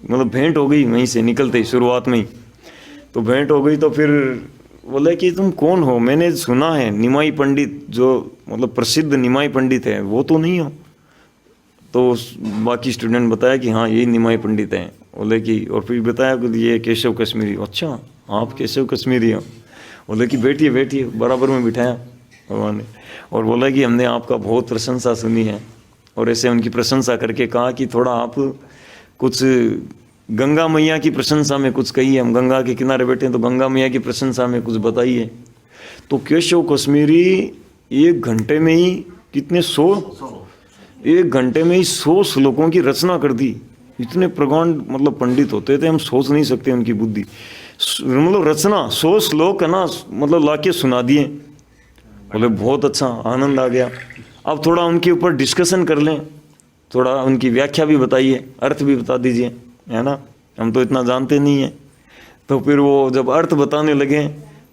मतलब भेंट हो गई वहीं से निकलते ही, शुरुआत में ही तो भेंट हो गई। तो फिर बोले कि तुम कौन हो, मैंने सुना है निमाई पंडित, जो मतलब प्रसिद्ध निमाई पंडित है, वो तो नहीं हो। तो बाकी स्टूडेंट बताया कि हाँ यही निमाई पंडित हैं। बोले कि, और फिर बताया कि ये केशव कश्मीरी। अच्छा आप केशव कश्मीरी हो? बोले कि बैठिए बैठिए, बराबर में बिठाया भगवान ने, और बोला कि हमने आपका बहुत प्रशंसा सुनी है, और ऐसे उनकी प्रशंसा करके कहा कि थोड़ा आप कुछ गंगा मैया की प्रशंसा में कुछ कहिए, हम गंगा के किनारे बैठे हैं तो गंगा मैया की प्रशंसा में कुछ बताइए। तो केशव कश्मीरी 1 घंटे में ही कितने 1 घंटे में ही 100 श्लोकों की रचना कर दी। इतने प्रगाढ़ मतलब पंडित होते थे, हम सोच नहीं सकते उनकी बुद्धि। मतलब रचना 100 श्लोक है ना, मतलब लाके सुना दिए। बोले बहुत अच्छा, आनंद आ गया। अब थोड़ा उनके ऊपर डिस्कशन कर लें, थोड़ा उनकी व्याख्या भी बताइए, अर्थ भी बता दीजिए, है ना, हम तो इतना जानते नहीं हैं। तो फिर वो जब अर्थ बताने लगे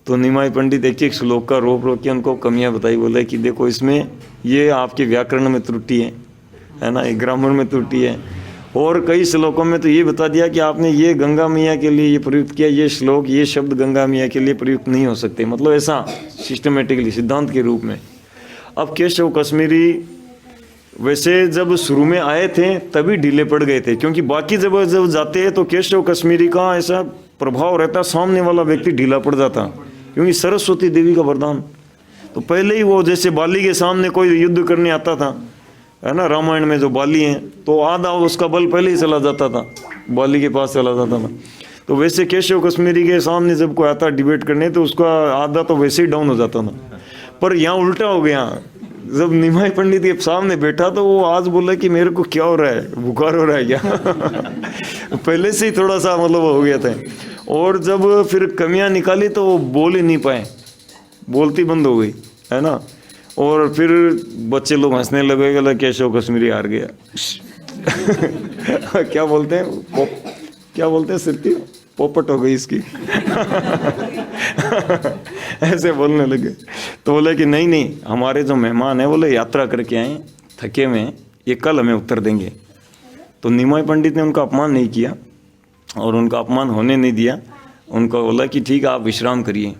तो निमाई पंडित एक श्लोक का रोक के उनको कमियां बताई। बोले कि देखो इसमें ये आपके व्याकरण में त्रुटि है ना, एक ग्रामर में त्रुटि है, और कई श्लोकों में तो ये बता दिया कि आपने ये गंगा मैया के लिए ये प्रयुक्त किया, ये श्लोक ये शब्द गंगा मैया के लिए प्रयुक्त नहीं हो सकते, मतलब ऐसा सिस्टमेटिकली सिद्धांत के रूप में। अब केशव कश्मीरी वैसे जब शुरू में आए थे तभी ढीले पड़ गए थे, क्योंकि बाकी जब जाते हैं तो केशव कश्मीरी का ऐसा प्रभाव रहता, सामने वाला व्यक्ति ढीला पड़ जाता, क्योंकि सरस्वती देवी का वरदान। तो पहले ही वो जैसे बाली के सामने कोई युद्ध करने आता था, है ना, रामायण में जो बाली हैं, तो आधा उसका बल पहले ही चला जाता था, बाली के पास चला जाता था। तो वैसे केशव कश्मीरी के सामने जब कोई आता डिबेट करने तो उसका आधा तो वैसे ही डाउन हो जाता था। पर यहाँ उल्टा हो गया, जब निमाई पंडित के सामने बैठा तो वो आज बोला कि मेरे को क्या हो रहा है, बुखार हो रहा है क्या पहले से ही थोड़ा सा मतलब हो गया था। और जब फिर कमियां निकाली तो वो बोल ही नहीं पाए, बोलती बंद हो गई, है ना। और फिर बच्चे लोग हंसने लगे, बोला केशव कश्मीरी हार गया क्या बोलते हैं, क्या बोलते हैं, सिर्फ पोपट हो गई इसकी ऐसे बोलने लगे। तो बोले कि नहीं नहीं, हमारे जो मेहमान हैं बोले यात्रा करके आए, थके हुए हैं, ये कल हमें उत्तर देंगे। तो निमाई पंडित ने उनका अपमान नहीं किया और उनका अपमान होने नहीं दिया, उनको बोला कि ठीक है आप विश्राम करिए।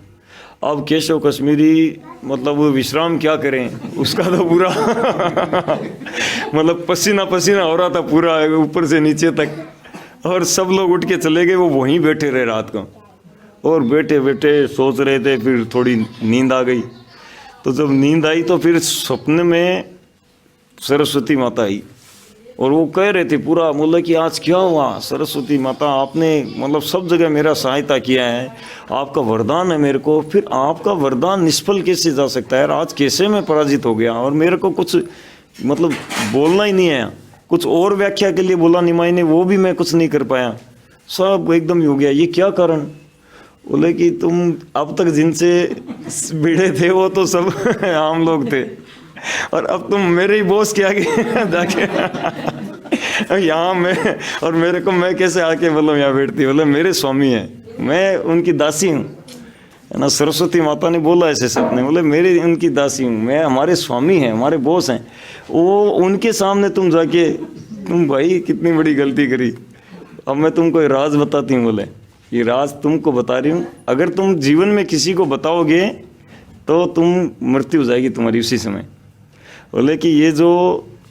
अब केशव कश्मीरी मतलब विश्राम क्या करें, उसका तो पूरा मतलब पसीना पसीना हो रहा था पूरा ऊपर से नीचे तक, और सब लोग उठ के चले गए, वो वहीं बैठे रहे रात को, और बैठे बैठे सोच रहे थे। फिर थोड़ी नींद आ गई, तो जब नींद आई तो फिर सपने में सरस्वती माता आई, और वो कह रहे थे पूरा, बोला कि आज क्या हुआ सरस्वती माता, आपने मतलब सब जगह मेरा सहायता किया है, आपका वरदान है मेरे को, फिर आपका वरदान निष्फल कैसे जा सकता है, आज कैसे मैं पराजित हो गया, और मेरे को कुछ मतलब बोलना ही नहीं आया, कुछ और व्याख्या के लिए बोला निमाई ने, वो भी मैं कुछ नहीं कर पाया, सब एकदम ही हो गया, ये क्या कारण। बोले कि तुम अब तक जिनसे भिड़े थे वो तो सब आम लोग थे, और अब तुम मेरे ही बॉस के आगे जाके यहाँ मैं, और मेरे को मैं कैसे आके मतलब यहाँ बैठती, बोले मेरे स्वामी हैं, मैं उनकी दासी हूँ, है ना। सरस्वती माता ने बोला ऐसे सपने, बोले मेरे उनकी दासी हूँ मैं, हमारे स्वामी हैं, हमारे बॉस हैं, वो उनके सामने तुम जाके, तुम भाई कितनी बड़ी गलती करी। अब मैं तुमको राज बताती हूँ, बोले ये राज तुमको बता रही हूँ, अगर तुम जीवन में किसी को बताओगे तो तुम मृत्यु हो जाएगी तुम्हारी उसी समय। बोले कि ये जो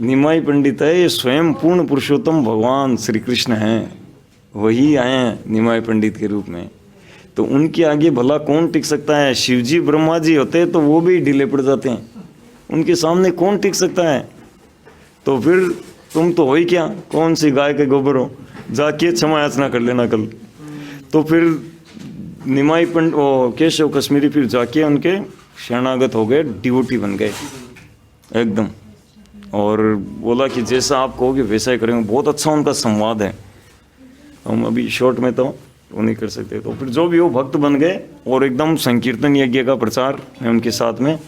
निमाई पंडित है ये स्वयं पूर्ण पुरुषोत्तम भगवान श्री कृष्ण हैं, वही आए हैं निमाई पंडित के रूप में, तो उनके आगे भला कौन टिक सकता है। शिव जी ब्रह्मा जी होते तो वो भी ढीले पड़ जाते हैं, उनके सामने कौन टिक सकता है। तो फिर तुम तो हो ही क्या, कौन सी गाय के गोबर हो, जाके क्षमा याचना कर लेना कल। तो फिर निमाई पंडित केशव कश्मीरी फिर जाके उनके शरणागत हो गए, डिवोटी बन गए एकदम, और बोला कि जैसा आप कहोगे वैसा ही करेंगे। बहुत अच्छा उनका संवाद है, हम अभी शॉर्ट में तो वो नहीं कर सकते। तो फिर जो भी वो भक्त बन गए और एकदम संकीर्तन यज्ञ का प्रचार में उनके साथ में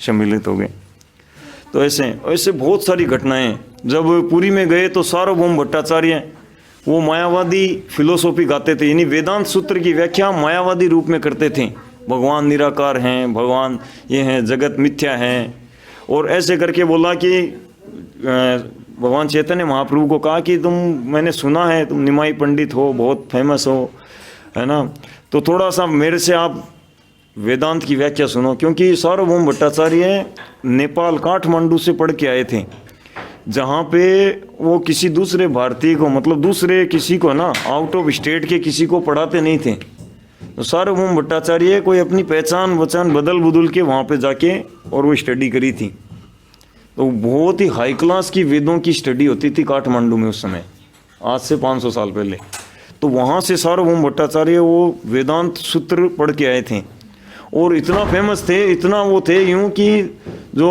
सम्मिलित हो गए। तो ऐसे बहुत सारी घटनाएं। जब पुरी में गए तो सार्वभौम भट्टाचार्य वो मायावादी फिलोसॉफी गाते थे, यानी वेदांत सूत्र की व्याख्या मायावादी रूप में करते थे, भगवान निराकार हैं, भगवान ये हैं, जगत मिथ्या है, और ऐसे करके बोला कि भगवान चैतन्य महाप्रभु को कहा कि मैंने सुना है तुम निमाई पंडित हो, बहुत फेमस हो, है ना, तो थोड़ा सा मेरे से आप वेदांत की व्याख्या सुनो। क्योंकि सार्वभौम भट्टाचार्य नेपाल काठमांडू से पढ़ के आए थे, जहाँ पे वो किसी दूसरे भारतीय को, मतलब दूसरे किसी को ना, आउट ऑफ स्टेट के किसी को पढ़ाते नहीं थे। तो सार्वभौम भट्टाचार्य कोई अपनी पहचान वचान बदल के वहाँ पे जाके और वो स्टडी करी थी। तो बहुत ही हाई क्लास की वेदों की स्टडी होती थी काठमांडू में उस समय, आज से 500 साल पहले। तो वहाँ से सार्वभौम भट्टाचार्य वो वेदांत सूत्र पढ़ के आए थे और इतना फेमस थे, इतना वो थे यूँ कि जो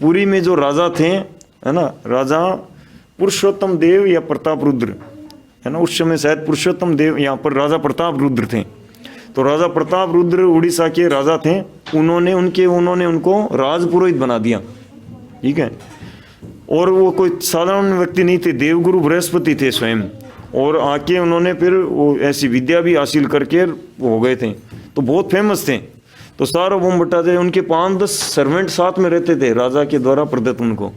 पुरी में जो राजा थे, है ना, राजा पुरुषोत्तम देव या प्रताप रुद्र, है ना, उस समय शायद पुरुषोत्तम देव, यहाँ पर राजा प्रताप रुद्र थे। तो राजा प्रताप रुद्र उड़ीसा के राजा थे, उन्होंने उनको राजपुरोहित बना दिया, ठीक है। और वो कोई साधारण व्यक्ति नहीं थे, देवगुरु बृहस्पति थे स्वयं, और आके उन्होंने फिर वो ऐसी विद्या भी हासिल करके वो हो गए थे, तो बहुत फेमस थे। तो सार्वभौम भट्टाचार्य, उनके 5-10 सर्वेंट साथ में रहते थे, राजा के द्वारा प्रदत्त, उनको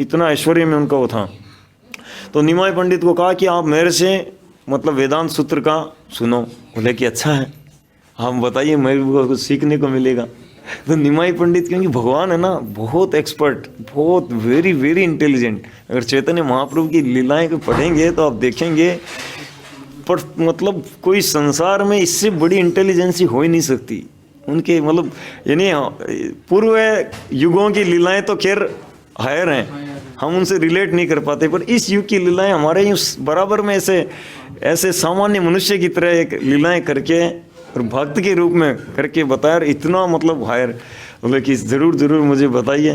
इतना ऐश्वर्य में उनका वो था। तो निमाई पंडित को कहा कि आप मेरे से मतलब वेदांत सूत्र का सुनो। बोले कि अच्छा है, आप बताइए, मेरे को कुछ सीखने को मिलेगा। तो निमाई पंडित, क्योंकि भगवान है ना बहुत एक्सपर्ट, बहुत वेरी वेरी इंटेलिजेंट, अगर चैतन्य महाप्रभु की लीलाएं को पढ़ेंगे तो आप देखेंगे, पर मतलब कोई संसार में इससे बड़ी इंटेलिजेंसी हो ही नहीं सकती उनके, मतलब यानी पूर्व युगों की लीलाएं तो खैर हायर हैं, हम उनसे रिलेट नहीं कर पाते, पर इस युग की लीलाएं हमारे बराबर में ऐसे सामान्य मनुष्य की तरह एक लीलाएं करके और भक्त के रूप में करके बताया, इतना मतलब हायर। बोले कि ज़रूर मुझे बताइए।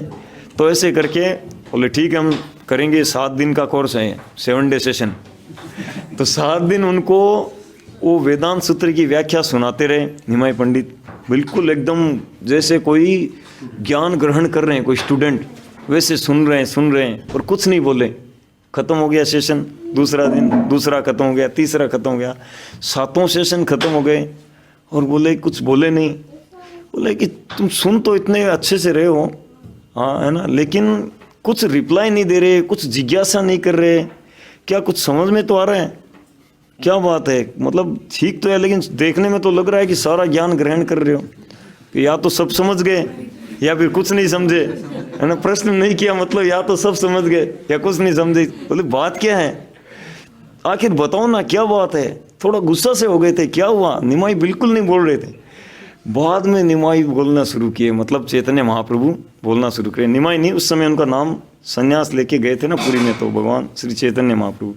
तो ऐसे करके बोले ठीक है, हम करेंगे, 7 दिन का कोर्स है, 7 डे सेशन। तो 7 दिन उनको वो वेदांत सूत्र की व्याख्या सुनाते रहे निमाई पंडित, बिल्कुल एकदम जैसे कोई ज्ञान ग्रहण कर रहे हैं, कोई स्टूडेंट वैसे सुन रहे हैं और कुछ नहीं बोले। खत्म हो गया सेशन, दूसरा दिन, दूसरा खत्म हो गया, तीसरा खत्म हो गया, 7वां सेशन खत्म हो गए और बोले कुछ बोले नहीं। बोले कि तुम सुन तो इतने अच्छे से रहे हो, हाँ है ना, लेकिन कुछ रिप्लाई नहीं दे रहे, कुछ जिज्ञासा नहीं कर रहे, क्या कुछ समझ में तो आ रहा है, क्या बात है, मतलब ठीक तो है लेकिन देखने में तो लग रहा है कि सारा ज्ञान ग्रहण कर रहे हो, कि या तो सब समझ गए या फिर कुछ नहीं समझे, है ना। प्रश्न नहीं किया, मतलब या तो सब समझ गए या कुछ नहीं समझे। बोले बात क्या है, आखिर बताओ ना क्या बात है। थोड़ा गुस्सा से हो गए थे, क्या हुआ, निमाई बिल्कुल नहीं बोल रहे थे। बाद में निमाई बोलना शुरू किए, मतलब चैतन्य महाप्रभु बोलना शुरू किए। निमाई नहीं, उस समय उनका नाम संन्यास लेके गए थे ना पुरी में, तो भगवान श्री चैतन्य महाप्रभु,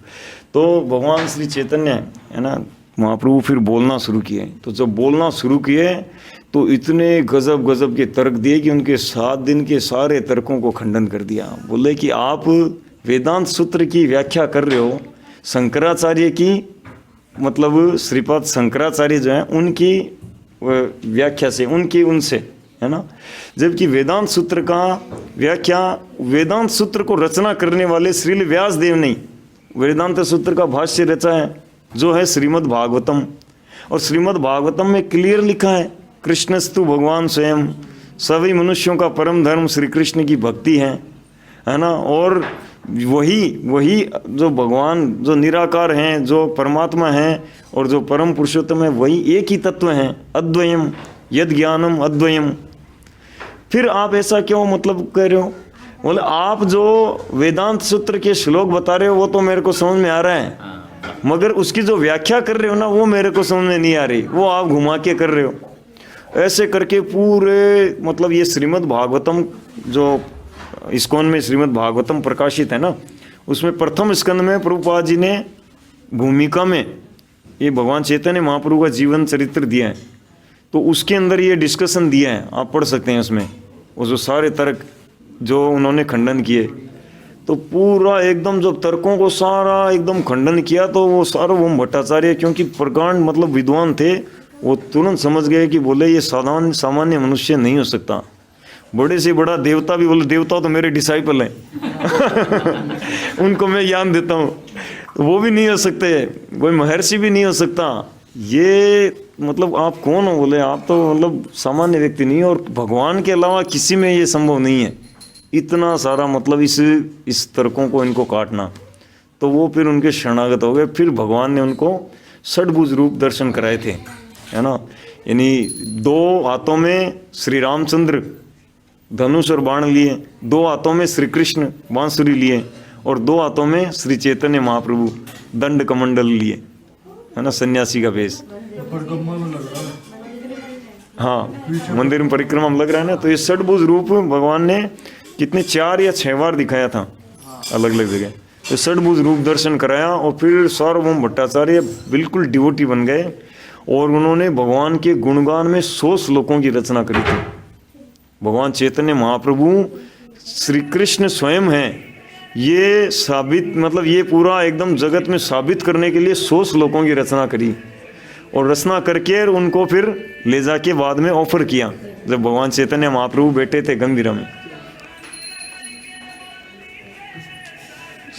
तो भगवान श्री चैतन्य है ना महाप्रभु फिर बोलना शुरू किए। तो जब बोलना शुरू किए तो इतने गजब के तर्क दिए कि उनके 7 दिन के सारे तर्कों को खंडन कर दिया। बोले कि आप वेदांत सूत्र की व्याख्या कर रहे हो शंकराचार्य की, मतलब श्रीपाद शंकराचार्य जो हैं उनकी व्याख्या से, उनसे, है ना, जबकि वेदांत सूत्र का व्याख्या, वेदांत सूत्र को रचना करने वाले श्रील व्यास देव ने वेदांत सूत्र का भाष्य रचा है, जो है श्रीमद् भागवतम। और श्रीमद् भागवतम में क्लियर लिखा है, कृष्णस्तु भगवान स्वयं, सभी मनुष्यों का परम धर्म श्री कृष्ण की भक्ति है ना। और वही जो भगवान, जो निराकार हैं, जो परमात्मा हैं और जो परम पुरुषोत्तम है, वही एक ही तत्व हैं, अद्वयम यद ज्ञानम अद्वयम। फिर आप ऐसा क्यों मतलब कह रहे हो। बोले आप जो वेदांत सूत्र के श्लोक बता रहे हो वो तो मेरे को समझ में आ रहा है, मगर उसकी जो व्याख्या कर रहे हो ना वो मेरे को समझ में नहीं आ रही, वो आप घुमा के कर रहे हो। ऐसे करके पूरे, मतलब ये श्रीमद् भागवतम जो इस्कॉन में श्रीमद् भागवतम प्रकाशित है ना, उसमें प्रथम स्कंद में प्रभुपाद जी ने भूमिका में ये भगवान चैतन्य महाप्रभु का जीवन चरित्र दिया है, तो उसके अंदर ये डिस्कशन दिया है, आप पढ़ सकते हैं उसमें, वो जो सारे तर्क जो उन्होंने खंडन किए, तो पूरा एकदम जब तर्कों को सारा एकदम खंडन किया, तो वो सार्वभौम भट्टाचार्य, क्योंकि प्रकांड मतलब विद्वान थे, वो तुरंत समझ गए कि बोले ये सामान्य मनुष्य नहीं हो सकता, बड़े से बड़ा देवता भी, बोले देवता तो मेरे डिसाइपल हैं उनको मैं ज्ञान देता हूँ, वो भी नहीं हो सकते, कोई महर्षि भी नहीं हो सकता, ये मतलब आप कौन हो। बोले आप तो मतलब सामान्य व्यक्ति नहीं, और भगवान के अलावा किसी में ये संभव नहीं है, इतना सारा मतलब इस तर्कों को इनको काटना। तो वो फिर उनके शरणागत हो गए। फिर भगवान ने उनको षडभुज रूप दर्शन कराए थे, है ना, यानी 2 हाथों में श्री रामचंद्र धनुष और बाण लिए, 2 हाथों में श्री कृष्ण बांसुरी लिए, और 2 हाथों में श्री चैतन्य महाप्रभु दंड कमंडल लिए, है ना, सन्यासी का वेश। हाँ, मंदिर में परिक्रमा में लग रहा है ना। तो ये षडभुज रूप भगवान ने कितने 4 या 6 बार दिखाया था अलग अलग जगह। तो षडभुज रूप दर्शन कराया और फिर सार्वभौम भट्टाचार्य बिल्कुल डिवोटी बन गए और उन्होंने भगवान के गुणगान में 100 श्लोकों की रचना करी थी। भगवान चैतन्य महाप्रभु श्री कृष्ण स्वयं हैं, ये साबित मतलब ये पूरा एकदम जगत में साबित करने के लिए 100 श्लोकों की रचना करी और रचना करके उनको फिर ले जाके बाद में ऑफर किया जब भगवान चैतन्य महाप्रभु बैठे थे गंभीरा में।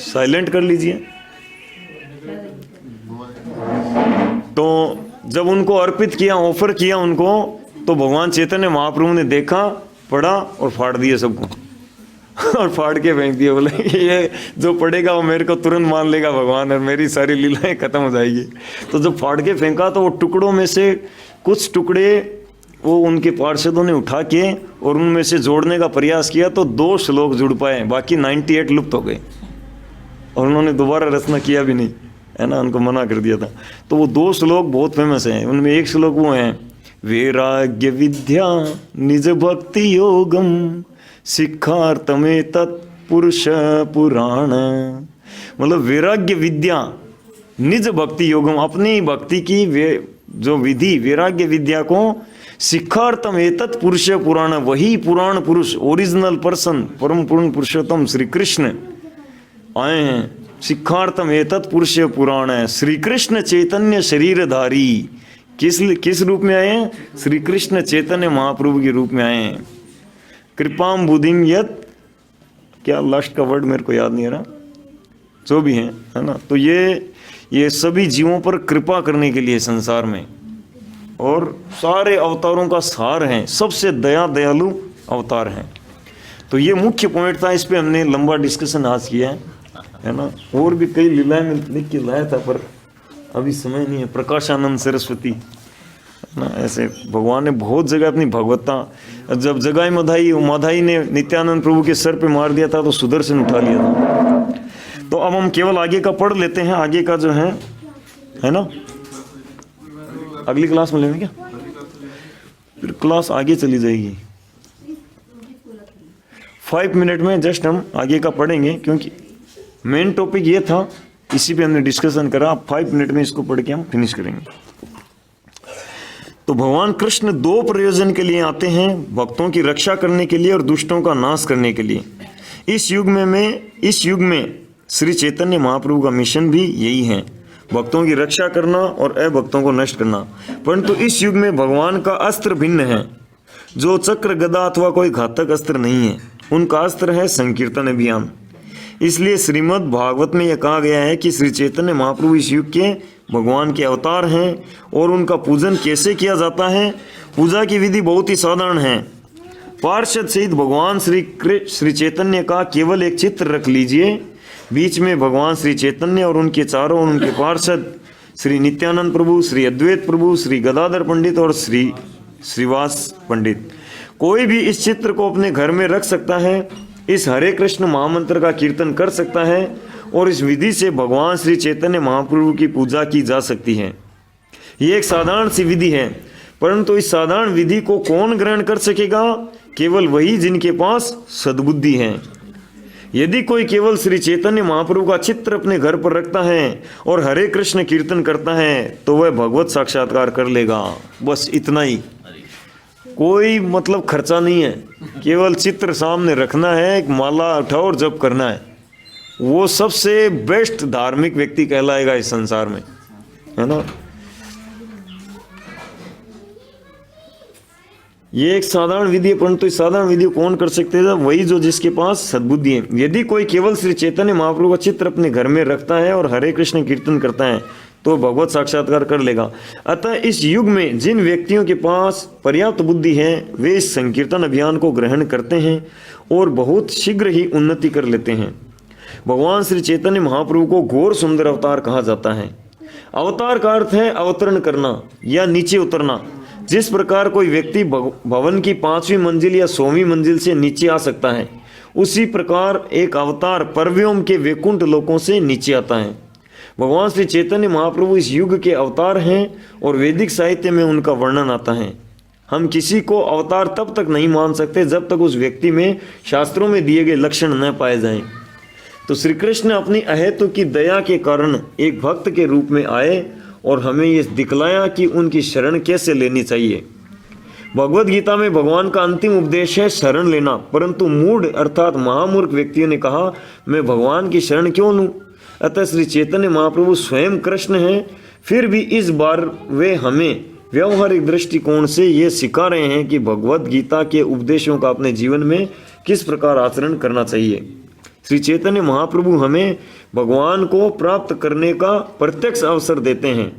साइलेंट कर लीजिए। तो जब उनको अर्पित किया, ऑफर किया उनको, तो भगवान चैतन्य महाप्रभु ने देखा, पढ़ा और फाड़ दिया सबको और फाड़ के फेंक दिया। बोले ये जो पढ़ेगा वो मेरे को तुरंत मान लेगा भगवान और मेरी सारी लीलाएं खत्म हो जाएगी। तो जब फाड़ के फेंका तो वो टुकड़ों में से कुछ टुकड़े वो उनके पार्षदों ने उठा के और उनमें से जोड़ने का प्रयास किया तो 2 श्लोक जुड़ पाए, बाकी 98 लुप्त हो गए और उन्होंने दोबारा रचना किया भी नहीं, है ना, उनको मना कर दिया था। तो वो 2 श्लोक बहुत फेमस हैं, उनमें एक श्लोक वो है, वैराग्य विद्या निज भक्ति योगम सिखार्थमे तत्पुरुष पुराण। मतलब वैराग्य विद्या निज भक्ति योगम, अपनी भक्ति की जो विधि वैराग्य विद्या को सिखार्थम एतत् पुरुष पुराण, वही पुराण पुरुष ओरिजिनल पर्सन परम पूर्ण पुरुषोत्तम श्री कृष्ण आए हैं। सिखार्थम एतत् पुरुष पुराण है, श्री कृष्ण चैतन्य शरीरधारी। किस रूप में आए हैं? श्री कृष्ण चैतन्य महाप्रभु के रूप में आए हैं। कृपाम बुद्धिम यत, क्या लास्ट का वर्ड मेरे को याद नहीं आ रहा, जो भी है ना। तो ये सभी जीवों पर कृपा करने के लिए संसार में, और सारे अवतारों का सार हैं, सबसे दयालु अवतार हैं। तो ये मुख्य पॉइंट था, इस पे हमने लंबा डिस्कशन आज किया है ना। और भी कई लीलाएं में लिख के लाया था पर अभी समय नहीं है। प्रकाशानंद सरस्वती ना, ऐसे भगवान ने बहुत जगह अपनी भगवत्ता, जब जगाई माधाई ने नित्यानंद प्रभु के सर पे मार दिया था तो सुदर्शन उठा लिया था। तो अब हम केवल आगे का पढ़ लेते हैं, आगे का जो है ना, अगली क्लास में लेंगे क्या, फिर क्लास आगे चली जाएगी। 5 मिनट में जस्ट हम आगे का पढ़ेंगे, क्योंकि मेन टॉपिक ये था, इसी पे हमने डिस्कशन करा। 5 मिनट में इसको पढ़ के हम फिनिश करेंगे। तो भगवान कृष्ण 2 प्रयोजन के लिए आते हैं, भक्तों की रक्षा करने के लिए और दुष्टों का नाश करने के लिए। इस युग में श्री चैतन्य महाप्रभु का मिशन भी यही है, भक्तों की रक्षा करना और अभक्तों को नष्ट करना। परंतु इस युग में भगवान का अस्त्र भिन्न है, जो चक्र गदा अथवा कोई घातक अस्त्र नहीं है। उनका अस्त्र है संकीर्तन अभियान। इसलिए श्रीमद् भागवत में यह कहा गया है कि श्री चैतन्य महाप्रभु इस युग के भगवान के अवतार हैं। और उनका पूजन कैसे किया जाता है? पूजा की विधि बहुत ही साधारण है। पार्षद सहित भगवान श्री चैतन्य का केवल एक चित्र रख लीजिए, बीच में भगवान श्री चैतन्य और उनके चारों और उनके पार्षद श्री नित्यानंद प्रभु, श्री अद्वैत प्रभु, श्री गदाधर पंडित और श्री श्रीवास पंडित। कोई भी इस चित्र को अपने घर में रख सकता है, इस हरे कृष्ण महामंत्र का कीर्तन कर सकता है और इस विधि से भगवान श्री चैतन्य महाप्रभु की पूजा की जा सकती है। ये एक साधारण सी विधि है, परंतु इस साधारण विधि को कौन ग्रहण कर सकेगा? केवल वही जिनके पास सद्बुद्धि है। यदि कोई केवल श्री चैतन्य महाप्रभु का चित्र अपने घर पर रखता है और हरे कृष्ण कीर्तन करता है तो वह भगवत साक्षात्कार कर लेगा। बस इतना ही, कोई मतलब खर्चा नहीं है, केवल चित्र सामने रखना है, एक माला उठाओ और जप करना है। वो सबसे बेस्ट धार्मिक व्यक्ति कहलाएगा इस संसार में, है ना। ये एक साधारण विधि है, परंतु इस साधारण विधि को कौन कर सकते हैं? वही जो जिसके पास सद्बुद्धि है। यदि कोई केवल श्री चैतन्य महाप्रभु का चित्र अपने घर में रखता है और हरे कृष्ण कीर्तन करता है तो भगवत साक्षात्कार कर लेगा। अतः इस युग में जिन व्यक्तियों के पास पर्याप्त बुद्धि है वे इस संकीर्तन अभियान को ग्रहण करते हैं और बहुत शीघ्र ही उन्नति कर लेते हैं। भगवान श्री चैतन्य महाप्रभु को घोर सुंदर अवतार कहा जाता है। अवतार का अर्थ है अवतरण करना या नीचे उतरना। जिस प्रकार कोई व्यक्ति भवन की 5वीं मंजिल या 100वीं मंजिल से नीचे आ सकता है, उसी प्रकार एक अवतार परव्योम के वैकुंठ लोकों से नीचे आता है। भगवान श्री चैतन्य महाप्रभु इस युग के अवतार हैं और वैदिक साहित्य में उनका वर्णन आता है। हम किसी को अवतार तब तक नहीं मान सकते जब तक उस व्यक्ति में शास्त्रों में दिए गए लक्षण न पाए जाएं। तो श्री कृष्ण अपनी अहेतु की दया के कारण एक भक्त के रूप में आए और हमें ये दिखलाया कि उनकी शरण कैसे लेनी चाहिए। भगवत गीता में भगवान का अंतिम उपदेश है शरण लेना, परंतु मूढ़ अर्थात महामूर्ख व्यक्तियों ने कहा मैं भगवान की शरण क्यों लूं। अतः श्री चैतन्य महाप्रभु स्वयं कृष्ण हैं, फिर भी इस बार वे हमें व्यवहारिक दृष्टिकोण से ये सिखा रहे हैं कि भगवत गीता के उपदेशों का अपने जीवन में किस प्रकार आचरण करना चाहिए। श्री चैतन्य महाप्रभु हमें भगवान को प्राप्त करने का प्रत्यक्ष अवसर देते हैं।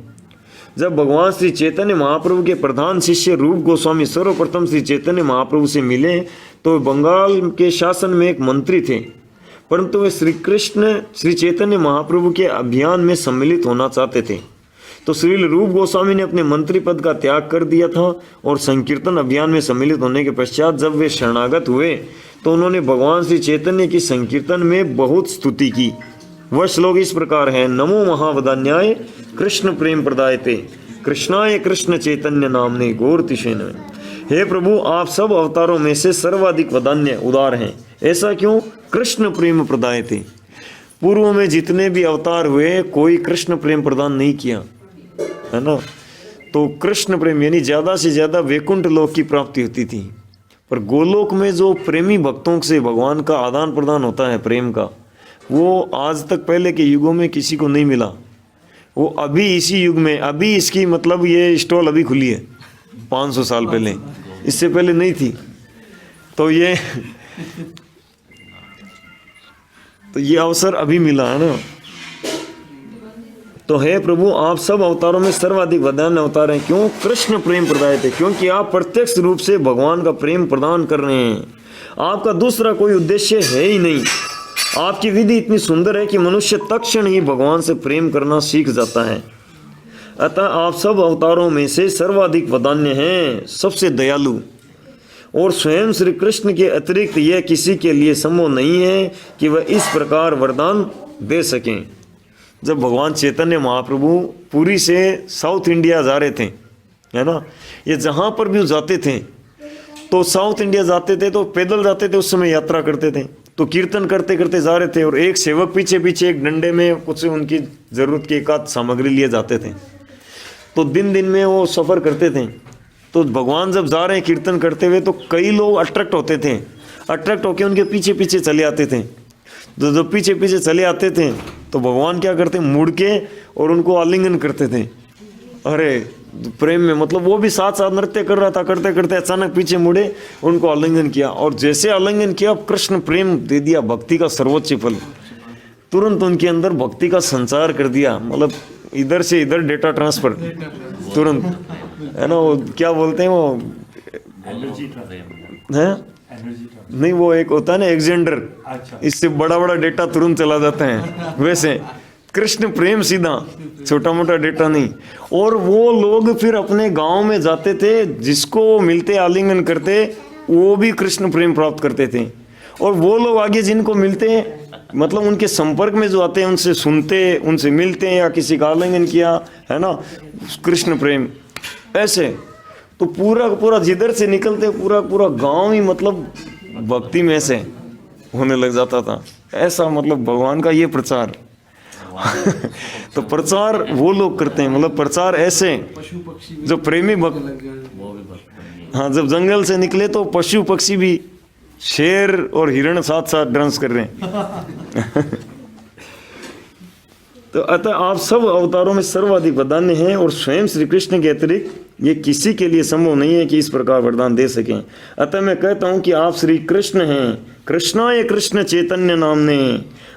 जब भगवान श्री चैतन्य महाप्रभु के प्रधान शिष्य रूप गोस्वामी सर्वप्रथम श्री चैतन्य महाप्रभु से मिले तो बंगाल के शासन में एक मंत्री थे, परंतु वे श्री चैतन्य महाप्रभु के अभियान में सम्मिलित होना चाहते थे। तो श्रील रूप गोस्वामी ने अपने मंत्री पद का त्याग कर दिया था और संकीर्तन अभियान में सम्मिलित होने के पश्चात जब वे शरणागत हुए तो उन्होंने भगवान श्री चैतन्य की संकीर्तन में बहुत स्तुति की। वह श्लोक इस प्रकार है, नमो महावदान्याय कृष्ण प्रेम प्रदायते कृष्णाय कृष्ण चैतन्य नामने गौरतिशेन। हे प्रभु, आप सब अवतारों में से सर्वाधिक वदान्य उदार हैं। ऐसा क्यों? कृष्ण प्रेम प्रदायते। पूर्व में जितने भी अवतार हुए कोई कृष्ण प्रेम प्रदान नहीं किया, है ना। तो कृष्ण प्रेम यानी ज्यादा से ज्यादा वैकुंठ लोक की प्राप्ति होती थी, पर गोलोक में जो प्रेमी भक्तों से भगवान का आदान प्रदान होता है प्रेम का, वो आज तक पहले के युगों में किसी को नहीं मिला। वो अभी इसी युग में, अभी इसकी मतलब ये स्टॉल अभी खुली है 500 साल पहले, इससे पहले नहीं थी। तो ये अवसर अभी मिला है ना। तो हे प्रभु, आप सब अवतारों में सर्वाधिक वदान्य अवतार हैं। क्यों? कृष्ण प्रेम प्रदाय थे, क्योंकि आप प्रत्यक्ष रूप से भगवान का प्रेम प्रदान कर रहे हैं। आपका दूसरा कोई उद्देश्य है ही नहीं। आपकी विधि इतनी सुंदर है कि मनुष्य तत्क्षण ही भगवान से प्रेम करना सीख जाता है। अतः आप सब अवतारों में से सर्वाधिक वदान्य हैं, सबसे दयालु, और स्वयं श्री कृष्ण के अतिरिक्त यह किसी के लिए संभव नहीं है कि वह इस प्रकार वरदान दे सकें। जब भगवान चैतन्य महाप्रभु पुरी से साउथ इंडिया जा रहे थे, है ना, ये जहाँ पर भी जाते थे तो साउथ इंडिया जाते थे तो पैदल जाते थे, उस समय यात्रा करते थे, तो कीर्तन करते करते जा रहे थे और एक सेवक पीछे पीछे एक डंडे में कुछ उनकी ज़रूरत की एक आध सामग्री लिए जाते थे। तो दिन दिन में वो सफ़र करते थे। तो भगवान जब जा रहे हैं कीर्तन करते हुए तो कई लोग अट्रैक्ट होते थे, अट्रैक्ट होकर उनके पीछे पीछे चले आते थे। तो जब पीछे पीछे चले आते थे तो भगवान क्या करते, मुड़ के और उनको आलिंगन करते थे। अरे प्रेम में, मतलब वो भी साथ साथ नृत्य कर रहा था, करते करते अचानक पीछे मुड़े, उनको आलिंगन किया, और जैसे आलिंगन किया कृष्ण प्रेम दे दिया, भक्ति का सर्वोच्च फल, तुरंत उनके अंदर भक्ति का संचार कर दिया। मतलब इधर से इधर डेटा ट्रांसफर तुरंत, है ना। वो क्या बोलते हैं वो, है नहीं, वो एक होता है ना एक्जेंडर, इससे बड़ा बड़ा डेटा तुरंत चला जाता है। वैसे कृष्ण प्रेम सीधा, छोटा मोटा डेटा नहीं। और वो लोग फिर अपने गांव में जाते थे, जिसको मिलते आलिंगन करते, वो भी कृष्ण प्रेम प्राप्त करते थे। और वो लोग आगे जिनको मिलते, मतलब उनके संपर्क में जो आते हैं, उनसे सुनते, उनसे मिलते हैं, या किसी का आलिंगन किया, है ना, कृष्ण प्रेम। ऐसे तो पूरा पूरा जिधर से निकलते पूरा पूरा गांव ही मतलब भक्ति में से होने लग जाता था। ऐसा मतलब भगवान का ये प्रचार तो प्रचार वो लोग करते हैं, मतलब प्रचार ऐसे पशु पक्षी जो प्रेमी भक्त, हाँ, जब जंगल से निकले तो पशु पक्षी भी, शेर और हिरण साथ साथ डांस कर रहे हैं तो अतः आप सब अवतारों में सर्वाधिक वरदान्य हैं, और स्वयं श्री कृष्ण के अतिरिक्त ये किसी के लिए संभव नहीं है कि इस प्रकार वरदान दे सकें। अतः मैं कहता हूँ कि आप श्री कृष्ण हैं, कृष्णाय कृष्ण चैतन्य नाम ने।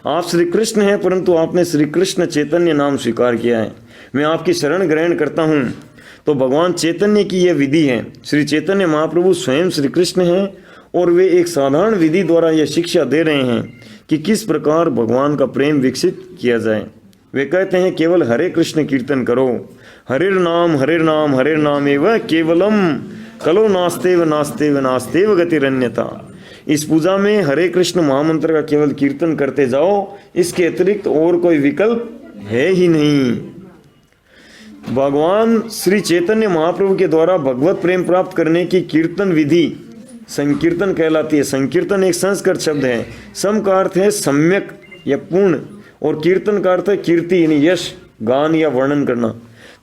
आप श्री कृष्ण हैं, परंतु आपने श्री कृष्ण चैतन्य नाम स्वीकार किया है। मैं आपकी शरण ग्रहण करता हूँ। तो भगवान चैतन्य की यह विधि है। श्री चैतन्य महाप्रभु स्वयं श्री कृष्ण हैं, और वे एक साधारण विधि द्वारा यह शिक्षा दे रहे हैं कि किस प्रकार भगवान का प्रेम विकसित किया जाए। वे कहते हैं केवल हरे कृष्ण कीर्तन करो, हरिर नाम एवं केवलम कलो नास्तेव नास्तेव नास्तेव गतिरन्यता। इस पूजा में हरे कृष्ण महामंत्र का केवल कीर्तन करते जाओ, इसके अतिरिक्त और कोई विकल्प है ही नहीं। भगवान श्री चैतन्य महाप्रभु के द्वारा भगवत प्रेम प्राप्त करने की कीर्तन विधि संकीर्तन कहलाती है। संकीर्तन एक संस्कृत शब्द है। सम का अर्थ है सम्यक या पूर्ण, और कीर्तन का अर्थ है कीर्ति यानी यश, गान या वर्णन करना।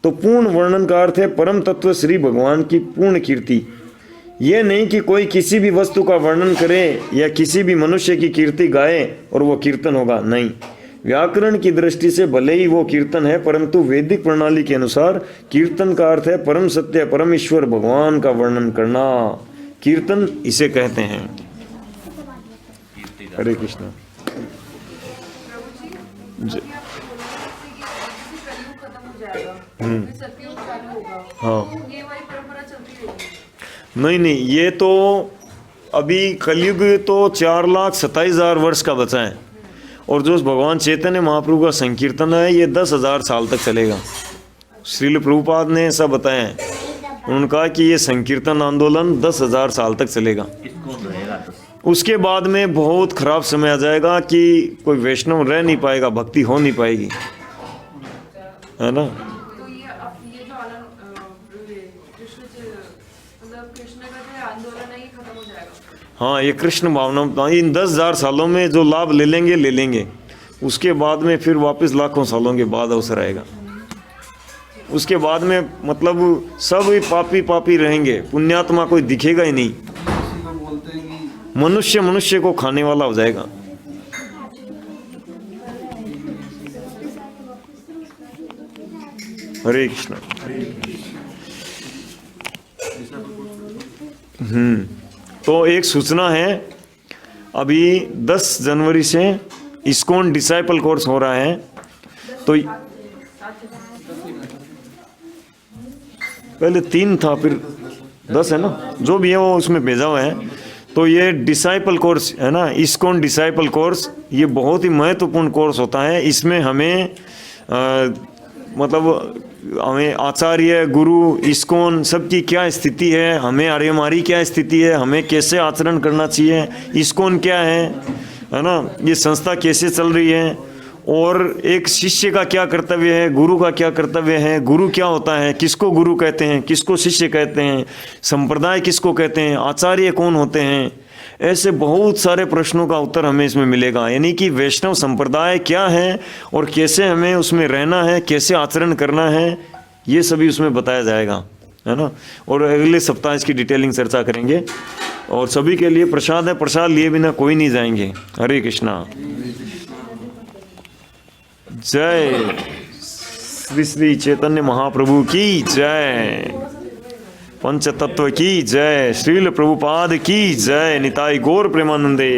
तो पूर्ण वर्णन का अर्थ है परम तत्व श्री भगवान की पूर्ण कीर्ति। यह नहीं कि कोई किसी भी वस्तु का वर्णन करे या किसी भी मनुष्य की कीर्ति गाए और वो कीर्तन होगा, नहीं। व्याकरण की दृष्टि से भले ही वो कीर्तन है, परंतु वैदिक प्रणाली के अनुसार कीर्तन का अर्थ है परम सत्य परम ईश्वर भगवान का वर्णन करना। कीर्तन इसे कहते हैं। हरे कृष्ण। प्रभु जी, अभी आप बोल रहे थे कि जैसे कलयुग खत्म हो जाएगा, फिर सतयुग चालू होगा, हाँ। तो ये वाली परंपरा चलती रहेगी? नहीं नहीं, ये तो अभी कलयुग तो 4,27,000 वर्ष का बचा है, और जो भगवान चैतन्य महाप्रभु का संकीर्तन है ये 10,000 साल तक चलेगा। श्रील प्रभुपाद ने ऐसा बताया है, उन्होंने कहा कि ये संकीर्तन आंदोलन 10,000 साल तक चलेगा। उसके बाद में बहुत खराब समय आ जाएगा कि कोई वैष्णव रह नहीं पाएगा, भक्ति हो नहीं पाएगी, है ना। तो ये जो कृष्ण का जो आंदोलन है ये खत्म हो जाएगा? हाँ, ये कृष्ण भावना इन 10,000 सालों में जो लाभ ले लेंगे, उसके बाद में फिर वापस लाखों सालों के बाद अवसर आएगा। उसके बाद में मतलब सब पापी रहेंगे, पुण्यात्मा कोई दिखेगा ही नहीं, किसी को बोलते हैं कि मनुष्य को खाने वाला हो जाएगा। हरे कृष्ण। तो एक सूचना है, अभी 10 जनवरी से इस्कॉन डिसाइपल कोर्स हो रहा है। तो पहले 3 था, फिर 10 है ना, जो भी है वो उसमें भेजा हुआ है। तो ये डिसाइपल कोर्स है ना, इस्कॉन डिसाइपल कोर्स, ये बहुत ही महत्वपूर्ण कोर्स होता है। इसमें हमें मतलब हमें आचार्य गुरु इस्कॉन सबकी क्या स्थिति है, हमारी क्या स्थिति है, हमें कैसे आचरण करना चाहिए, इस्कॉन क्या है ना, ये संस्था कैसे चल रही है, और एक शिष्य का क्या कर्तव्य है, गुरु का क्या कर्तव्य है, गुरु क्या होता है, किसको गुरु कहते हैं, किसको शिष्य कहते हैं, संप्रदाय किसको कहते हैं, आचार्य कौन होते हैं, ऐसे बहुत सारे प्रश्नों का उत्तर हमें इसमें मिलेगा। यानी कि वैष्णव संप्रदाय क्या है और कैसे हमें उसमें रहना है, कैसे आचरण करना है, ये सभी उसमें बताया जाएगा, है ना। और अगले सप्ताह इसकी डिटेलिंग चर्चा करेंगे। और सभी के लिए प्रसाद है, प्रसाद लिए बिना कोई नहीं जाएंगे। हरे कृष्णा। जय श्री श्री चैतन्य महाप्रभु की जय, पंच तत्व की जय, श्रील प्रभुपाद की जय, निताई गौर प्रेमानंदे।